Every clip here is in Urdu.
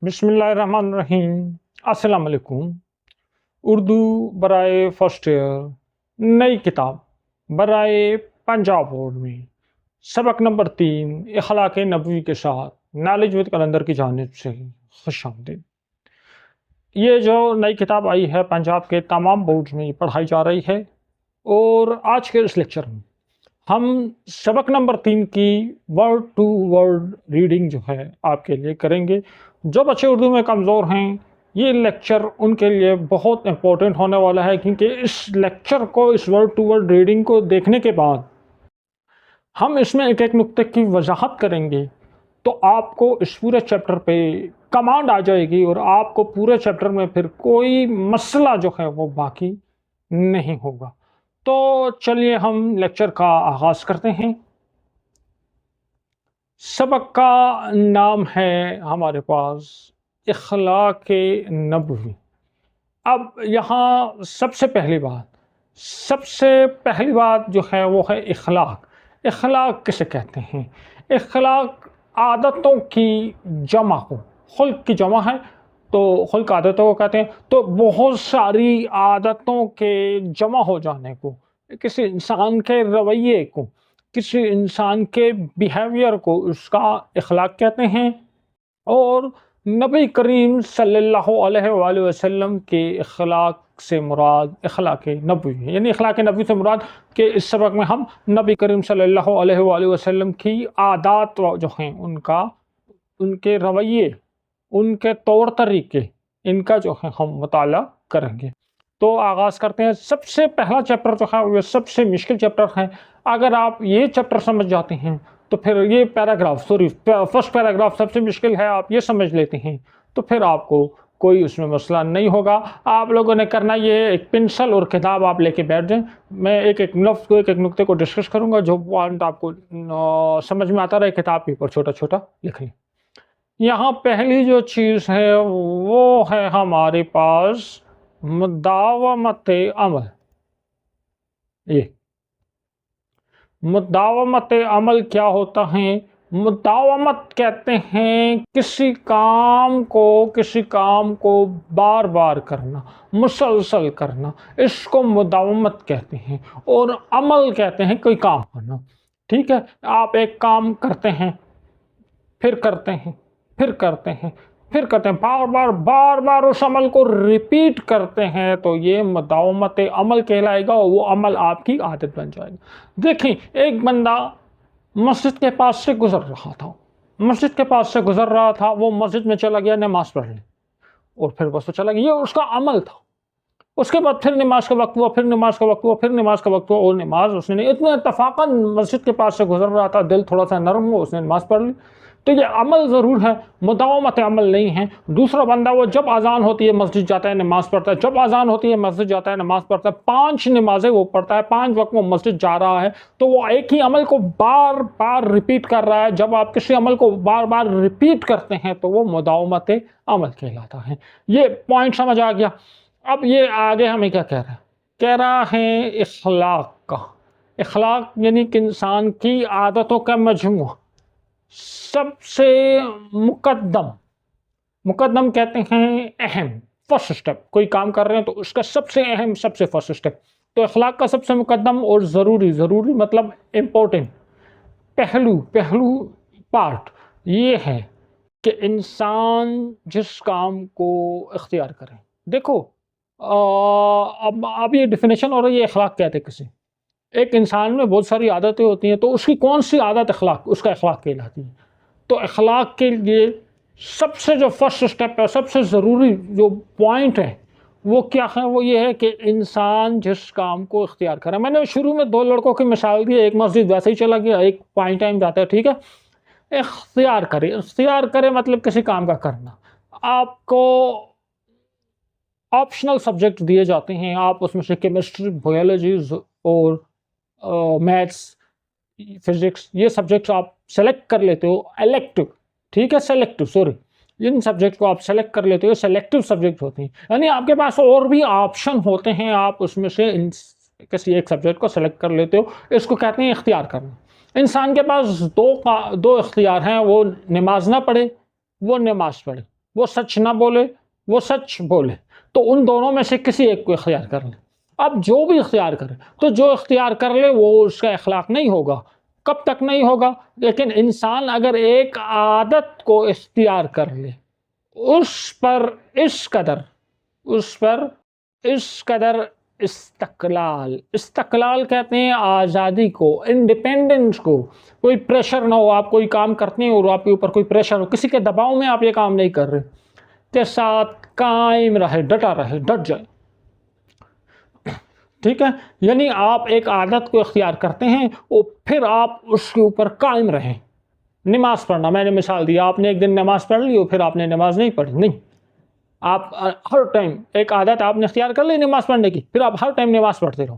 بسم اللہ الرحمن الرحیم۔ السلام علیکم۔ اردو برائے فرسٹ ایئر نئی کتاب برائے پنجاب بورڈ میں سبق نمبر 3 اخلاق نبوی کے ساتھ نالج ود کلندر کی جانب سے خوش آمدید۔ یہ جو نئی کتاب آئی ہے پنجاب کے تمام بورڈز میں پڑھائی جا رہی ہے، اور آج کے اس لیکچر میں ہم سبق نمبر 3 کی ورڈ ٹو ورڈ ریڈنگ جو ہے آپ کے لیے کریں گے۔ جو بچے اردو میں کمزور ہیں، یہ لیکچر ان کے لیے بہت امپورٹنٹ ہونے والا ہے، کیونکہ اس لیکچر کو، اس ورڈ ٹو ورڈ ریڈنگ کو دیکھنے کے بعد ہم اس میں ایک ایک نقطے کی وضاحت کریں گے، تو آپ کو اس پورے چیپٹر پہ کمانڈ آ جائے گی، اور آپ کو پورے چیپٹر میں پھر کوئی مسئلہ جو ہے وہ باقی نہیں ہوگا۔ تو چلیے ہم لیکچر کا آغاز کرتے ہیں۔ سبق کا نام ہے ہمارے پاس اخلاق نبوی۔ اب یہاں سب سے پہلی بات جو ہے وہ ہے اخلاق۔ اخلاق کسے کہتے ہیں؟ اخلاق عادتوں کی جمع کو، خلق کی جمع ہے تو خلق عادتوں کو کہتے ہیں، تو بہت ساری عادتوں کے جمع ہو جانے کو، کسی انسان کے رویے کو، کسی انسان کے بیہیویئر کو اس کا اخلاق کہتے ہیں۔ اور نبی کریم صلی اللہ علیہ وآلہ وسلم کے اخلاق سے مراد اخلاق نبوی ہے، یعنی اخلاق نبوی سے مراد کہ اس سبق میں ہم نبی کریم صلی اللہ علیہ وآلہ وسلم کی عادات جو ہیں، ان کے رویے، ان کے طور طریقے، ان کا جو ہے ہم مطالعہ کریں گے۔ تو آغاز کرتے ہیں۔ سب سے پہلا چیپٹر جو ہے وہ سب سے مشکل چیپٹر ہے۔ اگر آپ یہ چیپٹر سمجھ جاتے ہیں تو پھر یہ فرسٹ پیراگراف سب سے مشکل ہے، آپ یہ سمجھ لیتے ہیں تو پھر آپ کو کوئی اس میں مسئلہ نہیں ہوگا۔ آپ لوگوں نے کرنا یہ ہے، ایک پنسل اور کتاب آپ لے کے بیٹھ جائیں۔ میں ایک ایک لفظ کو، ایک ایک نقطے کو ڈسکس کروں گا، جو پوائنٹ آپ کو سمجھ میں آتا رہے کتاب کے اوپر چھوٹا چھوٹا لکھ لیں۔ یہاں پہلی جو چیز ہے وہ ہے ہمارے پاس مداومت عمل۔ یہ مداومت عمل کیا ہوتا ہے؟ مداومت کہتے ہیں کسی کام کو بار بار کرنا، مسلسل کرنا، اس کو مداومت کہتے ہیں۔ اور عمل کہتے ہیں کوئی کام کرنا۔ ٹھیک ہے، آپ ایک کام کرتے ہیں، پھر کرتے ہیں، پھر کرتے ہیں، پھر کرتے ہیں، بار بار اس عمل کو ریپیٹ کرتے ہیں، تو یہ مداومت عمل کہلائے گا، اور وہ عمل آپ کی عادت بن جائے گا۔ دیکھیں، ایک بندہ مسجد کے پاس سے گزر رہا تھا، وہ مسجد میں چلا گیا نماز پڑھ لی، اور پھر بس وہ چلا گیا، یہ اس کا عمل تھا۔ اس کے بعد پھر نماز کا وقت ہوا، پھر نماز کا وقت ہوا، پھر نماز کا وقت ہوا، اور نماز اس نے اتنا اتفاقاً مسجد کے پاس سے گزر رہا تھا، دل تھوڑا سا نرم ہوا، اس نے نماز پڑھ لی۔ تو یہ عمل ضرور ہے، مداومت عمل نہیں ہے۔ دوسرا بندہ وہ جب اذان ہوتی ہے مسجد جاتا ہے، نماز پڑھتا ہے، جب اذان ہوتی ہے مسجد جاتا ہے، نماز پڑھتا ہے، 5 نمازیں وہ پڑھتا ہے، 5 وقت وہ مسجد جا رہا ہے، تو وہ ایک ہی عمل کو بار بار ریپیٹ کر رہا ہے۔ جب آپ کسی عمل کو بار بار ریپیٹ کرتے ہیں تو وہ مداومت عمل کہلاتا ہے۔ یہ پوائنٹ سمجھ آ گیا۔ اب یہ آگے ہمیں کیا کہہ رہا ہے اخلاق کا۔ اخلاق یعنی کہ انسان کی عادتوں کا مجموعہ۔ سب سے مقدم کہتے ہیں اہم، فرسٹ سٹیپ۔ کوئی کام کر رہے ہیں تو اس کا سب سے اہم، سب سے فرسٹ سٹیپ، تو اخلاق کا سب سے مقدم اور ضروری مطلب امپورٹنٹ پہلو پارٹ یہ ہے کہ انسان جس کام کو اختیار کرے۔ دیکھو، اب یہ ڈیفینیشن ہو رہی ہے اخلاق کہتے کسے؟ ایک انسان میں بہت ساری عادتیں ہوتی ہیں، تو اس کی کون سی عادت اس کا اخلاق کہلاتی ہے؟ تو اخلاق کے لیے سب سے جو فرسٹ سٹیپ ہے، سب سے ضروری جو پوائنٹ ہے وہ کیا ہے؟ وہ یہ ہے کہ انسان جس کام کو اختیار کرے۔ میں نے شروع میں 2 لڑکوں کی مثال دی، ایک مسجد ویسے ہی چلا گیا، ایک پوائنٹ ٹائم جاتا ہے، ٹھیک ہے۔ اختیار کرے مطلب کسی کام کا کرنا۔ آپ کو آپشنل سبجیکٹ دیے جاتے ہیں، آپ اس میں سے کیمسٹری، بایولوجی اور میتھس، فزکس، یہ سبجیکٹس آپ سلیکٹ کر لیتے ہو، الیکٹو، ٹھیک ہے، ان سبجیکٹ کو آپ سلیکٹ کر لیتے ہو، سلیکٹو سبجیکٹ ہوتے ہیں، یعنی آپ کے پاس اور بھی آپشن ہوتے ہیں، آپ اس میں سے کسی ایک سبجیکٹ کو سلیکٹ کر لیتے ہو، اس کو کہتے ہیں اختیار کرنا۔ انسان کے پاس دو اختیار ہیں، وہ نماز نہ پڑھے، وہ نماز پڑھے۔ وہ سچ نہ بولے، وہ سچ بولے، تو ان دونوں میں سے کسی ایک کو اختیار کر لیں۔ اب جو بھی اختیار کرے، تو جو اختیار کر لے وہ اس کا اخلاق نہیں ہوگا۔ کب تک نہیں ہوگا؟ لیکن انسان اگر ایک عادت کو اختیار کر لے، اس پر اس قدر استقلال کہتے ہیں آزادی کو، انڈیپینڈنس کو، کوئی پریشر نہ ہو، آپ کوئی کام کرتے ہیں اور آپ کے اوپر کوئی پریشر ہو، کسی کے دباؤ میں آپ یہ کام نہیں کر رہے، کے ساتھ قائم رہے، ڈٹا رہے، ڈٹ جائے، ٹھیک ہے؟ یعنی آپ ایک عادت کو اختیار کرتے ہیں اور پھر آپ اس کے اوپر قائم رہیں۔ نماز پڑھنا، میں نے مثال دی، آپ نے ایک دن نماز پڑھ لی اور پھر آپ نے نماز نہیں پڑھی، نہیں، آپ ہر ٹائم ایک عادت آپ نے اختیار کر لی نماز پڑھنے کی، پھر آپ ہر ٹائم نماز پڑھتے رہو۔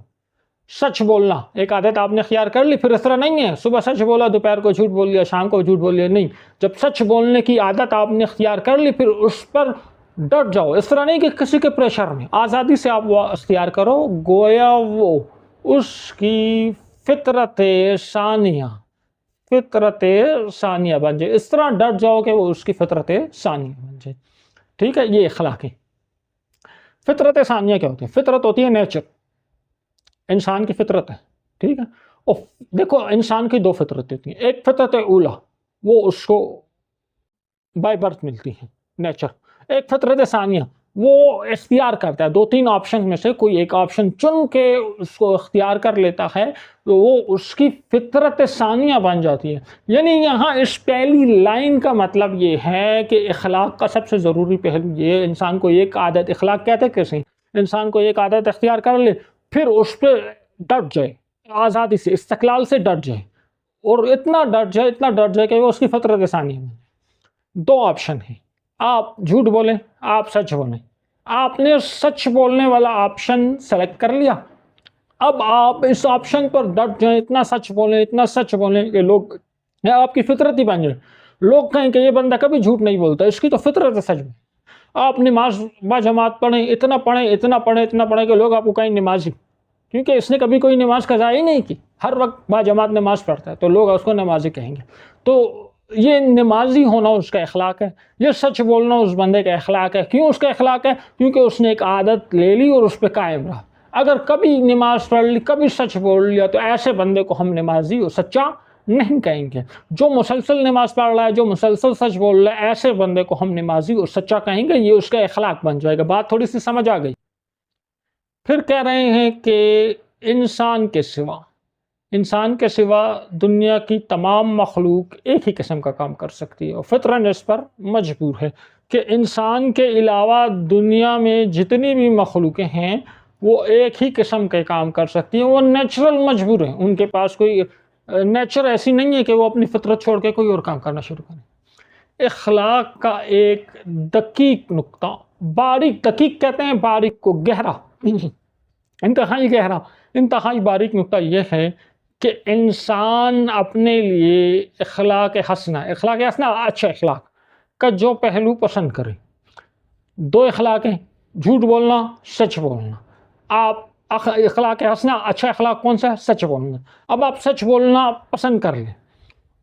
سچ بولنا ایک عادت آپ نے اختیار کر لی، پھر اس طرح نہیں ہے صبح سچ بولا، دوپہر کو جھوٹ بول لیا، شام کو جھوٹ بول لیا، نہیں، جب سچ بولنے کی عادت آپ نے اختیار کر لی پھر اس پر ڈٹ جاؤ۔ اس طرح نہیں کہ کسی کے پریشر میں، آزادی سے آپ وہ اختیار کرو، گویا وہ اس کی فطرت ثانیہ بن جائے، اس طرح ڈٹ جاؤ کہ وہ اس کی فطرت ثانیہ بن جائے، ٹھیک ہے؟ یہ اخلاق ہے۔ فطرت ثانیہ کیا ہوتی ہے؟ فطرت ہوتی ہے نیچر، انسان کی فطرت ہے، ٹھیک ہے؟ اور دیکھو انسان کی دو فطرتیں ہوتی ہیں، ایک فطرت اولا، وہ اس کو بائی برتھ ملتی ہے، نیچر۔ ایک فطرت ثانیہ، وہ اختیار کرتا ہے، دو تین آپشن میں سے کوئی ایک آپشن چن کے اس کو اختیار کر لیتا ہے تو وہ اس کی فطرت ثانیہ بن جاتی ہے۔ یعنی یہاں اس پہلی لائن کا مطلب یہ ہے کہ اخلاق کا سب سے ضروری پہلو یہ، انسان کو ایک عادت، اخلاق کہتے کیسے؟ انسان کو ایک عادت اختیار کر لے، پھر اس پہ ڈٹ جائے، آزادی سے، استقلال سے ڈٹ جائے، اور اتنا ڈٹ جائے کہ وہ اس کی فطرت ثانیہ بن جائے۔ دو آپشن ہیں، آپ جھوٹ بولیں، آپ سچ بولیں۔ آپ نے سچ بولنے والا آپشن سلیکٹ کر لیا، اب آپ اس آپشن پر ڈٹ جائیں، اتنا سچ بولیں کہ لوگ آپ کی فطرت ہی بن جائے، لوگ کہیں کہ یہ بندہ کبھی جھوٹ نہیں بولتا، اس کی تو فطرت ہے سچ میں۔ آپ نماز با جماعت پڑھیں، اتنا پڑھیں کہ لوگ آپ کو کہیں نمازی، کیونکہ اس نے کبھی کوئی نماز قضا ہی نہیں کی، ہر وقت با جماعت نماز پڑھتا ہے، تو لوگ اس کو نمازی کہیں گے۔ تو یہ نمازی ہونا اس کا اخلاق ہے، یہ سچ بولنا اس بندے کا اخلاق ہے۔ کیوں اس کا اخلاق ہے؟ کیونکہ اس نے ایک عادت لے لی اور اس پہ قائم رہا۔ اگر کبھی نماز پڑھ لی، کبھی سچ بول لیا، تو ایسے بندے کو ہم نمازی اور سچا نہیں کہیں گے۔ جو مسلسل نماز پڑھ رہا ہے، جو مسلسل سچ بول رہا ہے، ایسے بندے کو ہم نمازی اور سچا کہیں گے، یہ اس کا اخلاق بن جائے گا۔ بات تھوڑی سی سمجھ آ گئی؟ پھر کہہ رہے ہیں کہ انسان کے سوا دنیا کی تمام مخلوق ایک ہی قسم کا کام کر سکتی ہے، اور فطرن اس پر مجبور ہے کہ انسان کے علاوہ دنیا میں جتنی بھی مخلوقیں ہیں وہ ایک ہی قسم کے کام کر سکتی ہیں، وہ نیچرل مجبور ہیں، ان کے پاس کوئی نیچر ایسی نہیں ہے کہ وہ اپنی فطرت چھوڑ کے کوئی اور کام کرنا شروع کریں۔ اخلاق کا ایک دقیق نقطہ، باریک، دقیق کہتے ہیں باریک کو، گہرا، انتہائی باریک نقطہ یہ ہے کہ انسان اپنے لیے اخلاق حسنہ اچھا اخلاق کا جو پہلو پسند کرے۔ دو اخلاق ہیں، جھوٹ بولنا، سچ بولنا۔ آپ اخلاق حسنہ، اچھا اخلاق کون سا ہے؟ سچ بولنا۔ اب آپ سچ بولنا پسند کر لیں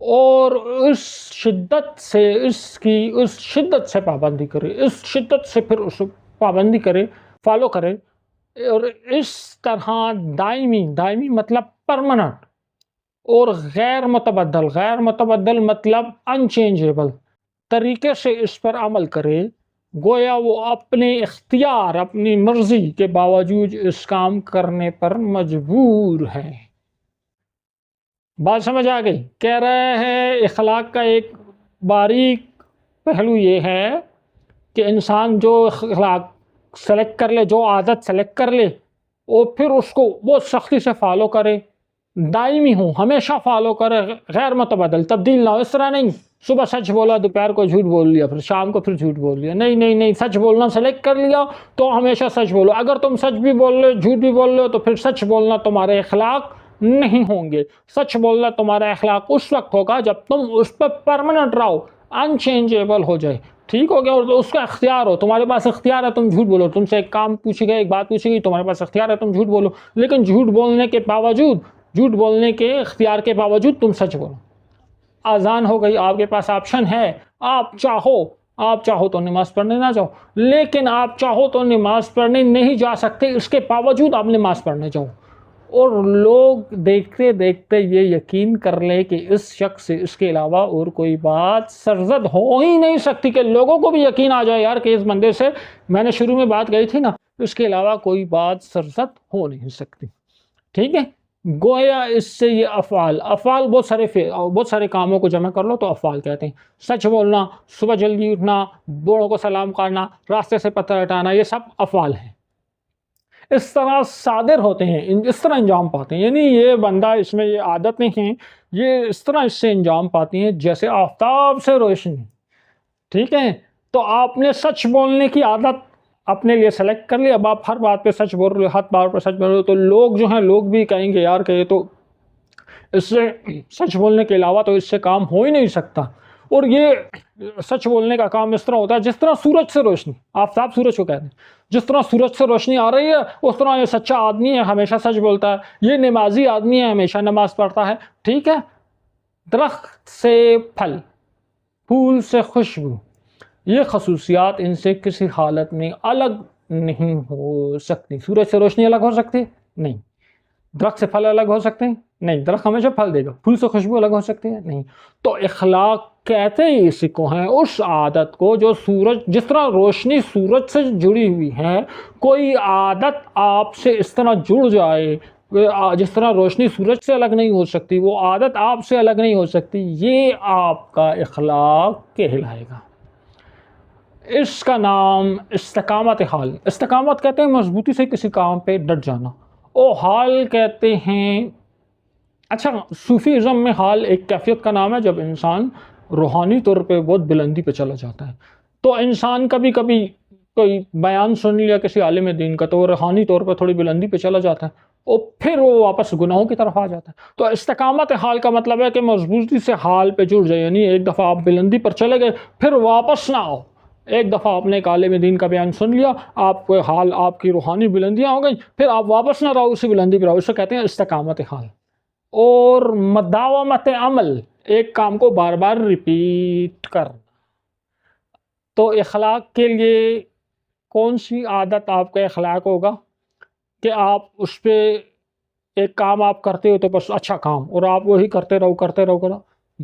اور اس شدت سے پابندی کرے، اس شدت سے پھر اس پابندی کرے، فالو کرے، اور اس طرح دائمی مطلب پرماننٹ، اور غیر متبدل مطلب انچینجیبل طریقے سے اس پر عمل کرے، گویا وہ اپنے اختیار، اپنی مرضی کے باوجود اس کام کرنے پر مجبور ہے۔ بات سمجھ آ گئی؟ کہہ رہے ہیں اخلاق کا ایک باریک پہلو یہ ہے کہ انسان جو اخلاق سلیکٹ کر لے، جو عادت سلیکٹ کر لے، اور پھر اس کو بہت سختی سے فالو کرے، دائمی ہو، ہمیشہ فالو کرے، غیر متبدل، تبدیل نہ ہو۔ اس طرح نہیں صبح سچ بولا، دوپہر کو جھوٹ بول لیا، پھر شام کو پھر جھوٹ بول لیا، نہیں، سچ بولنا سلیکٹ کر لیا تو ہمیشہ سچ بولو۔ اگر تم سچ بھی بول رہے، جھوٹ بھی بول رہے ہو، تو پھر سچ بولنا تمہارے اخلاق نہیں ہوں گے۔ سچ بولنا تمہارا اخلاق اس وقت ہوگا جب تم اس پہ پرماننٹ رہو، انچینجیبل ہو جائے، ٹھیک ہو گیا، اور اس کا اختیار ہو، تمہارے پاس اختیار ہے، تم جھوٹ بولو، تم سے ایک کام پوچھی گئی، ایک بات پوچھی گئی، تمہارے پاس اختیار ہے، تم جھوٹ بولو، لیکن جھوٹ بولنے کے اختیار کے باوجود تم سچ بولو۔ آزان ہو گئی، آپ کے پاس آپشن ہے، آپ چاہو آپ چاہو تو نماز پڑھنے نہ جاؤ، لیکن آپ چاہو تو نماز پڑھنے نہیں جا سکتے، اس کے باوجود آپ نماز پڑھنے جاؤ، اور لوگ دیکھتے دیکھتے یہ یقین کر لیں کہ اس شخص سے اس کے علاوہ اور کوئی بات سرزد ہو ہی نہیں سکتی، کہ لوگوں کو بھی یقین آ جائے یار کہ اس بندے سے، میں نے شروع میں بات کہی تھی نا، اس کے علاوہ کوئی بات سرزد ہو نہیں سکتی. ٹھیک ہے، گویا اس سے یہ افعال بہت سارے کاموں کو جمع کر لو تو افعال کہتے ہیں. سچ بولنا، صبح جلدی اٹھنا، بوڑھوں کو سلام کرنا، راستے سے پتھر ہٹانا، یہ سب افعال ہیں. اس طرح صادر ہوتے ہیں، اس طرح انجام پاتے ہیں. یعنی یہ بندہ، اس میں یہ عادتیں ہیں، یہ اس طرح اس سے انجام پاتی ہیں جیسے آفتاب سے روشنی. ٹھیک ہے، تو آپ نے سچ بولنے کی عادت اپنے لیے سلیکٹ کر لی. اب آپ ہر بات پہ سچ بول رہے ہو، ہر بات پہ سچ بول رہے ہو، تو لوگ جو ہیں، لوگ بھی کہیں گے یار کہ یہ تو اس سے سچ بولنے کے علاوہ تو اس سے کام ہو ہی نہیں سکتا. اور یہ سچ بولنے کا کام اس طرح ہوتا ہے جس طرح سورج سے روشنی، آفتاب سورج کو کہتے ہیں، جس طرح سورج سے روشنی آ رہی ہے اس طرح یہ سچا آدمی ہے، ہمیشہ سچ بولتا ہے، یہ نمازی آدمی ہے، ہمیشہ نماز پڑھتا ہے. ٹھیک ہے، درخت سے پھل، پھول سے خوشبو، یہ خصوصیات ان سے کسی حالت میں الگ نہیں ہو سکتی. سورج سے روشنی الگ ہو سکتی؟ نہیں. درخت سے پھل الگ ہو سکتے ہیں؟ نہیں. درخت ہمیشہ پھل دے گا. پھول سے خوشبو الگ ہو سکتی ہے؟ نہیں. تو اخلاق کہتے ہی اسی کو ہیں، اس عادت کو جو جس طرح روشنی سورج سے جڑی ہوئی ہے، کوئی عادت آپ سے اس طرح جڑ جائے، جس طرح روشنی سورج سے الگ نہیں ہو سکتی، وہ عادت آپ سے الگ نہیں ہو سکتی، یہ آپ کا اخلاق کہلائے گا. اس کا نام استقامت حال. استقامت کہتے ہیں مضبوطی سے کسی کام پہ ڈٹ جانا، اور حال کہتے ہیں، اچھا صوفیزم میں حال ایک کیفیت کا نام ہے جب انسان روحانی طور پہ بہت بلندی پہ چلا جاتا ہے. تو انسان کبھی کبھی کوئی بیان سن لیا کسی عالم دین کا تو وہ روحانی طور پہ تھوڑی بلندی پہ چلا جاتا ہے، اور پھر وہ واپس گناہوں کی طرف آ جاتا ہے. تو استقامت حال کا مطلب ہے کہ مضبوطی سے حال پہ جڑ جائے، یعنی ایک دفعہ آپ بلندی پر چلے گئے پھر واپس نہ آؤ. ایک دفعہ آپ نے ایک عالم دین کا بیان سن لیا، آپ کو حال، آپ کی روحانی بلندیاں ہو گئیں، پھر آپ واپس نہ رہو اسی بلندی پر رہو، اسے کہتے ہیں استقامت حال. اور مداومت عمل، ایک کام کو بار بار ریپیٹ کرنا. تو اخلاق کے لیے کون سی عادت آپ کا اخلاق ہوگا کہ آپ اس پہ ایک کام آپ کرتے ہو تو بس اچھا کام، اور آپ وہی کرتے رہو.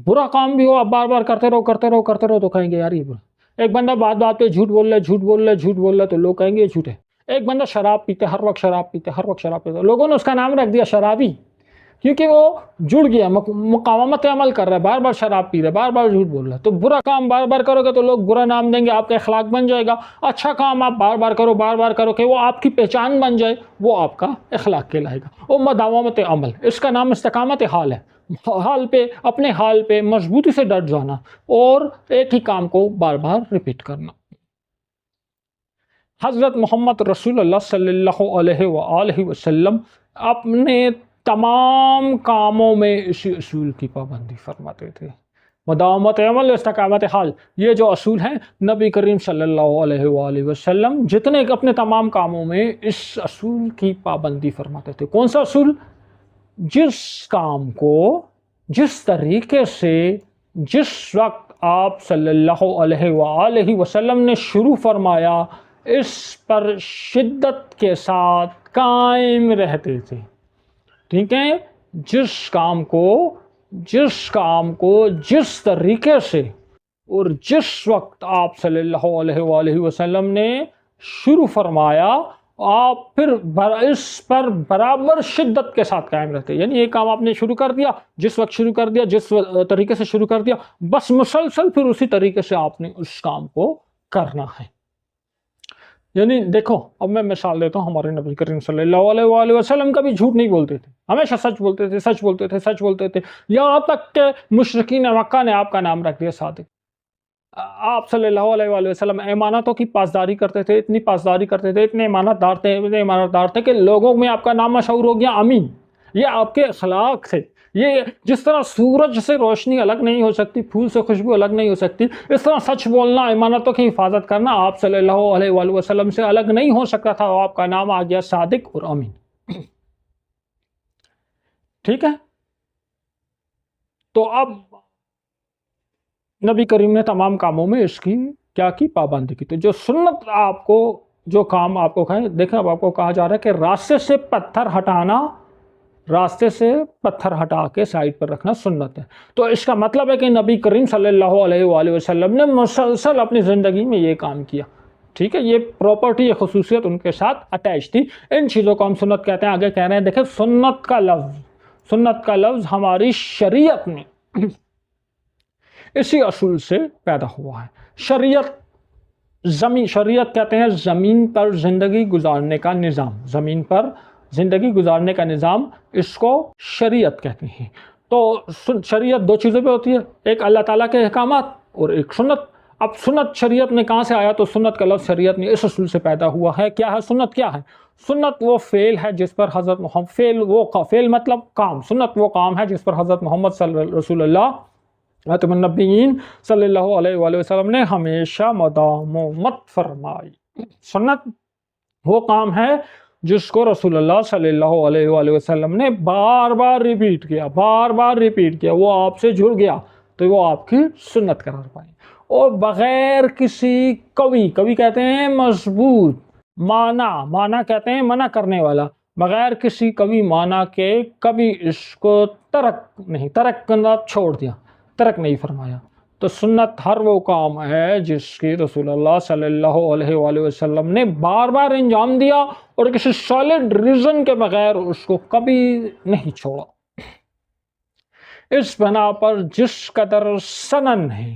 برا کام بھی ہو آپ بار بار کرتے رہو تو کہیں گے یار یہ برا. ایک بندہ بات بات پہ جھوٹ بول رہا ہے تو لوگ کہیں گے یہ جھوٹ ہے. ایک بندہ شراب پیتے، ہر وقت شراب پیتے، لوگوں نے اس کا نام رکھ دیا شرابی، کیونکہ وہ جڑ گیا، مقاومت عمل کر رہا ہے، بار بار شراب پی رہا ہے، بار بار جھوٹ بول رہا ہے. تو برا کام بار بار کرو گے تو لوگ برا نام دیں گے، آپ کا اخلاق بن جائے گا. اچھا کام آپ بار بار کرو کہ وہ آپ کی پہچان بن جائے، وہ آپ کا اخلاق کہلائے گا. اور مداومت عمل، اس کا نام استقامت حال ہے. حال پہ، اپنے حال پہ مضبوطی سے ڈٹ جانا اور ایک ہی کام کو بار بار ریپیٹ کرنا. حضرت محمد رسول اللہ صلی اللہ علیہ وآلہ وسلم اپنے تمام کاموں میں اسی اصول کی پابندی فرماتے تھے. مداومت عمل، استقامت حال، یہ جو اصول ہیں، نبی کریم صلی اللہ علیہ وآلہ وسلم جتنے اپنے تمام کاموں میں اس اصول کی پابندی فرماتے تھے. کون سا اصول؟ جس کام کو جس طریقے سے جس وقت آپ صلی اللہ علیہ وآلہ وسلم نے شروع فرمایا، اس پر شدت کے ساتھ قائم رہتے تھے. ٹھیک ہے، جس کام کو جس طریقے سے اور جس وقت آپ صلی اللہ علیہ وآلہ وسلم نے شروع فرمایا، آپ پھر اس پر برابر شدت کے ساتھ قائم رہتے. یعنی یہ کام آپ نے شروع کر دیا، جس وقت شروع کر دیا، جس طریقے سے شروع کر دیا، بس مسلسل پھر اسی طریقے سے آپ نے اس کام کو کرنا ہے. یعنی دیکھو، اب میں مثال دیتا ہوں، ہمارے نبی کریم صلی اللہ علیہ وآلہ وسلم کبھی جھوٹ نہیں بولتے تھے، ہمیشہ سچ بولتے تھے. یہاں تک کہ مشرکین مکہ نے آپ کا نام رکھ دیا صادق. آپ صلی اللہ علیہ وآلہ وسلم امانتوں کی پاسداری کرتے تھے، اتنی پاسداری کرتے تھے، اتنے ایمانت دار تھے کہ لوگوں میں آپ کا نام مشہور ہو گیا امین. یہ آپ کے اخلاق تھے. یہ جس طرح سورج سے روشنی الگ نہیں ہو سکتی، پھول سے خوشبو الگ نہیں ہو سکتی، اس طرح سچ بولنا، امانتوں کی حفاظت کرنا آپ صلی اللہ علیہ وآلہ وسلم سے الگ نہیں ہو سکتا تھا. آپ کا نام آ گیا صادق اور امین. ٹھیک ہے، تو اب نبی کریم نے تمام کاموں میں اس کی کیا کی؟ پابندی کی. تو جو سنت آپ کو جو کام آپ کو کہیں، دیکھیں اب آپ کو کہا جا رہا ہے کہ راستے سے پتھر ہٹانا، راستے سے پتھر ہٹا کے سائڈ پر رکھنا سنت ہے. تو اس کا مطلب ہے کہ نبی کریم صلی اللہ علیہ وآلہ وسلم نے مسلسل اپنی زندگی میں یہ کام کیا. ٹھیک ہے، یہ پراپرٹی، یہ خصوصیت ان کے ساتھ اٹیچ تھی. ان چیزوں کو ہم سنت کہتے ہیں. آگے کہہ رہے ہیں دیکھیں سنت کا لفظ ہماری شریعت میں اسی اصول سے پیدا ہوا ہے. شریعت کہتے ہیں زمین پر زندگی گزارنے کا نظام. زمین پر زندگی گزارنے کا نظام، اس کو شریعت کہتے ہیں. تو شریعت دو چیزوں پہ ہوتی ہے، ایک اللہ تعالیٰ کے احکامات اور ایک سنت. اب سنت شریعت میں کہاں سے آیا؟ تو سنت کا لفظ شریعت میں اس اصول سے پیدا ہوا ہے. کیا ہے سنت؟ کیا ہے سنت؟ وہ فعل ہے جس پر حضرت محمد، فعل مطلب کام. سنت وہ کام ہے جس پر حضرت محمد رسول اللہ خاتم النبیین صلی اللہ علیہ وآلہ وسلم نے ہمیشہ مداومت فرمائی. سنت وہ کام ہے جس کو رسول اللہ صلی اللہ علیہ وآلہ وسلم نے بار بار ریپیٹ کیا، وہ آپ سے جڑ گیا تو وہ آپ کی سنت قرار پائے. اور بغیر کسی کبھی کہتے ہیں مضبوط معنی کہتے ہیں منع کرنے والا، بغیر کسی کبھی معنی کے کبھی اس کو ترک کرنا چھوڑ دیا، ترک نہیں فرمایا. تو سنت ہر وہ کام ہے جس کی رسول اللہ صلی اللہ علیہ وآلہ وسلم نے بار بار انجام دیا اور کسی سالڈ ریزن کے بغیر اس کو کبھی نہیں چھوڑا. اس بنا پر جس قدر سنن ہے،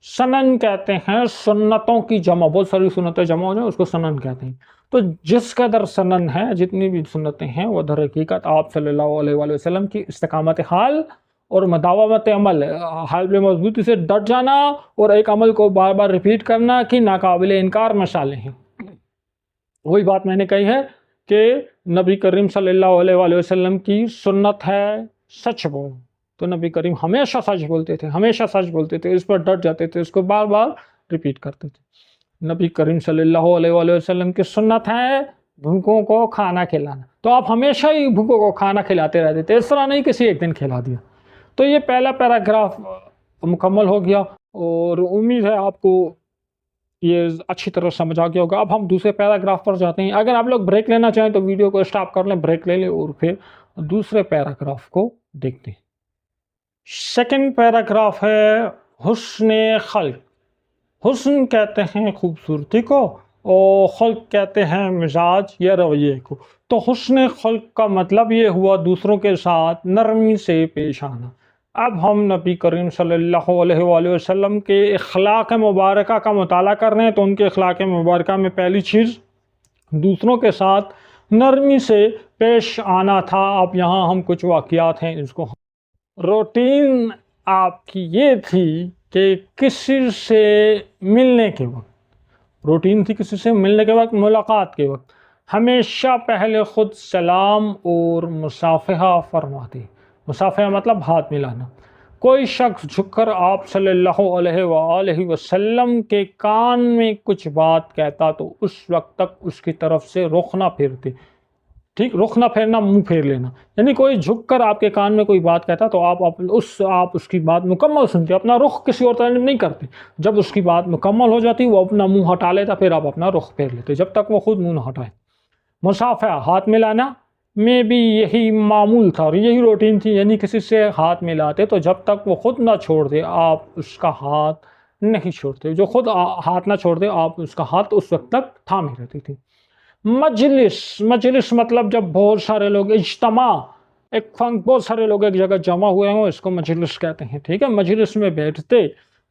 سنن کہتے ہیں سنتوں کی جمع، بہت ساری سنتیں جمع ہو جائیں اس کو سنن کہتے ہیں. تو جس قدر سنن ہے، جتنی بھی سنتیں ہیں، وہ در حقیقت آپ صلی اللہ علیہ وآلہ وسلم کی استقامت حال اور مداومت عمل، حال میں مضبوطی سے ڈٹ جانا اور ایک عمل کو بار بار ریپیٹ کرنا کی ناقابل انکار مثالیں ہیں. وہی بات میں نے کہی ہے کہ نبی کریم صلی اللہ علیہ وآلہ وسلم کی سنت ہے سچ بول. تو نبی کریم ہمیشہ سچ بولتے تھے، اس پر ڈٹ جاتے تھے، اس کو بار بار ریپیٹ کرتے تھے. نبی کریم صلی اللہ علیہ وآلہ وسلم کی سنت ہے بھوکوں کو کھانا کھلانا. تو آپ ہمیشہ ہی بھوکوں کو کھانا کھلاتے رہتے تھے، اس طرح نہیں کسی ایک دن کھلا دیا. تو یہ پہلا پیراگراف مکمل ہو گیا اور امید ہے آپ کو یہ اچھی طرح سمجھ آ گیا ہوگا. اب ہم دوسرے پیراگراف پر جاتے ہیں. اگر آپ لوگ بریک لینا چاہیں تو ویڈیو کو اسٹاپ کر لیں، بریک لے لیں اور پھر دوسرے پیراگراف کو دیکھتے ہیں. سیکنڈ پیراگراف ہے حسن خلق. حسن کہتے ہیں خوبصورتی کو اور خلق کہتے ہیں مزاج یا رویے کو. تو حسن خلق کا مطلب یہ ہوا دوسروں کے ساتھ نرمی سے پیش آنا. اب ہم نبی کریم صلی اللہ علیہ وآلہ وسلم کے اخلاق مبارکہ کا مطالعہ کر رہے ہیں. تو ان کے اخلاق مبارکہ میں پہلی چیز دوسروں کے ساتھ نرمی سے پیش آنا تھا. اب یہاں ہم کچھ واقعات ہیں اس کو. روٹین آپ کی یہ تھی کہ کسی سے ملنے کے وقت، روٹین تھی کسی سے ملنے کے وقت، ملاقات کے وقت ہمیشہ پہلے خود سلام اور مصافحہ فرماتے. مصافحہ مطلب ہاتھ ملانا. کوئی شخص جھک کر آپ صلی اللہ علیہ وآلہ وسلم کے کان میں کچھ بات کہتا تو اس وقت تک اس کی طرف سے رخ نہ پھیرتے. ٹھیک، رخ نہ پھیرنا، منہ پھیر لینا. یعنی کوئی جھک کر آپ کے کان میں کوئی بات کہتا تو آپ اس کی بات مکمل سنتے، اپنا رخ کسی اور طرف نہیں کرتے. جب اس کی بات مکمل ہو جاتی وہ اپنا منہ ہٹا لیتا، پھر آپ اپنا رخ پھیر لیتے جب تک وہ خود منہ نہ ہٹائے. مصافحہ ہاتھ ملانا میں بھی یہی معمول تھا اور یہی روٹین تھی. یعنی کسی سے ہاتھ ملاتے تو جب تک وہ خود نہ چھوڑ دے آپ اس کا ہاتھ نہیں چھوڑتے. جو خود ہاتھ نہ چھوڑ دے آپ اس کا ہاتھ اس وقت تک تھامے رہتی تھی. مجلس مطلب جب بہت سارے لوگ اجتماع، بہت سارے لوگ ایک جگہ جمع ہوئے ہوں، اس کو مجلس کہتے ہیں. ٹھیک ہے، مجلس میں بیٹھتے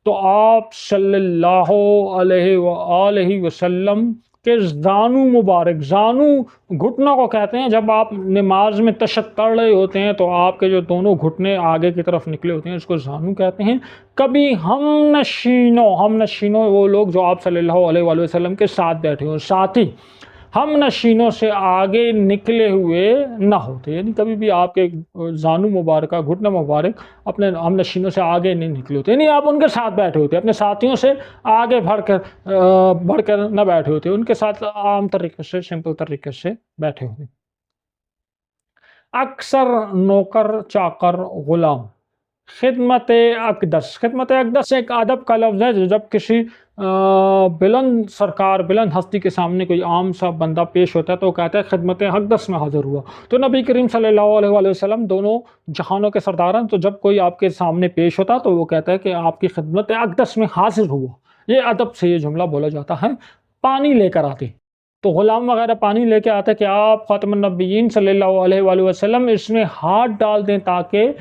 تو آپ صلی اللہ علیہ وآلہ وسلم کے زانو مبارک، زانو گھٹنوں کو کہتے ہیں. جب آپ نماز میں تشہد پڑھ رہے ہوتے ہیں تو آپ کے جو دونوں گھٹنے آگے کی طرف نکلے ہوتے ہیں اس کو زانو کہتے ہیں. کبھی ہم نشینوں وہ لوگ جو آپ صلی اللہ علیہ وآلہ وسلم کے ساتھ بیٹھے ہوں، ساتھی ہم نشینوں سے آگے نکلے ہوئے نہ ہوتے. یعنی کبھی بھی آپ کے زانو مبارکہ، گھٹنے مبارک اپنے ہم نشینوں سے آگے نہیں نکلے ہوتے. یعنی آپ ان کے ساتھ بیٹھے ہوتے، اپنے ساتھیوں سے آگے بڑھ کر نہ بیٹھے ہوتے، ان کے ساتھ عام طریقے سے، سمپل طریقے سے بیٹھے ہوتے. اکثر نوکر چاکر غلام خدمت اقدس، خدمت اقدس ایک ادب کا لفظ ہے، جب کسی بلند سرکار، بلند ہستی کے سامنے کوئی عام سا بندہ پیش ہوتا ہے تو وہ کہتا ہے خدمت اقدس میں حاضر ہوا۔ تو نبی کریم صلی اللہ علیہ وآلہ وسلم دونوں جہانوں کے سردار ہیں، تو جب کوئی آپ کے سامنے پیش ہوتا تو وہ کہتا ہے کہ آپ کی خدمت اقدس میں حاضر ہوا۔ یہ ادب سے یہ جملہ بولا جاتا ہے۔ پانی لے کر آتے تو غلام وغیرہ پانی لے کے آتے کہ آپ خاتم النبیین صلی اللہ علیہ وآلہ وسلم اس میں ہاتھ ڈال دیں تاکہ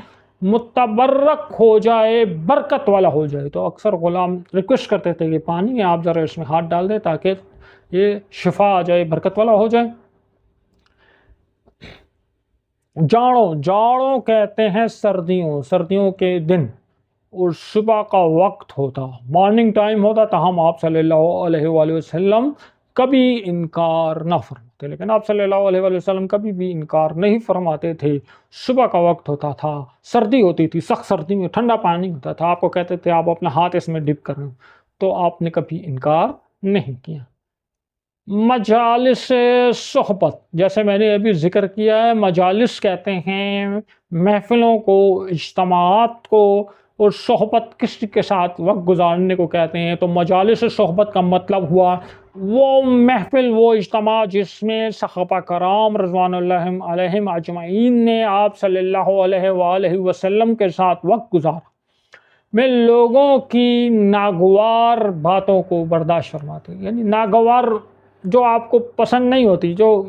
متبرک ہو جائے، برکت والا ہو جائے۔ تو اکثر غلام ریکویسٹ کرتے تھے کہ پانی ہے، آپ ذرا اس میں ہاتھ ڈال دیں تاکہ یہ شفا آ جائے، برکت والا ہو جائے۔ جاڑوں کہتے ہیں سردیوں کے دن، اور صبح کا وقت ہوتا، مارننگ ٹائم ہوتا، تاہم آپ صلی اللہ علیہ وآلہ وسلم کبھی انکار نہ فرماتے، لیکن آپ صلی اللہ علیہ وآلہ وسلم کبھی بھی انکار نہیں فرماتے تھے۔ صبح کا وقت ہوتا تھا، سردی ہوتی تھی، سخت سردی میں ٹھنڈا پانی ہوتا تھا، آپ کو کہتے تھے آپ اپنا ہاتھ اس میں ڈپ کریں، تو آپ نے کبھی انکار نہیں کیا۔ مجالس صحبت، جیسے میں نے ابھی ذکر کیا ہے، مجالس کہتے ہیں محفلوں کو، اجتماعات کو، اور صحبت کسی کے ساتھ وقت گزارنے کو کہتے ہیں۔ تو مجالس صحبت کا مطلب ہوا وہ محفل، وہ اجتماع جس میں صحابہ کرام رضوان اللہ علیہم اجمعین نے آپ صلی اللہ علیہ وآلہ وسلم کے ساتھ وقت گزارا، میں لوگوں کی ناگوار باتوں کو برداشت فرماتے ہیں، یعنی ناگوار جو آپ کو پسند نہیں ہوتی، جو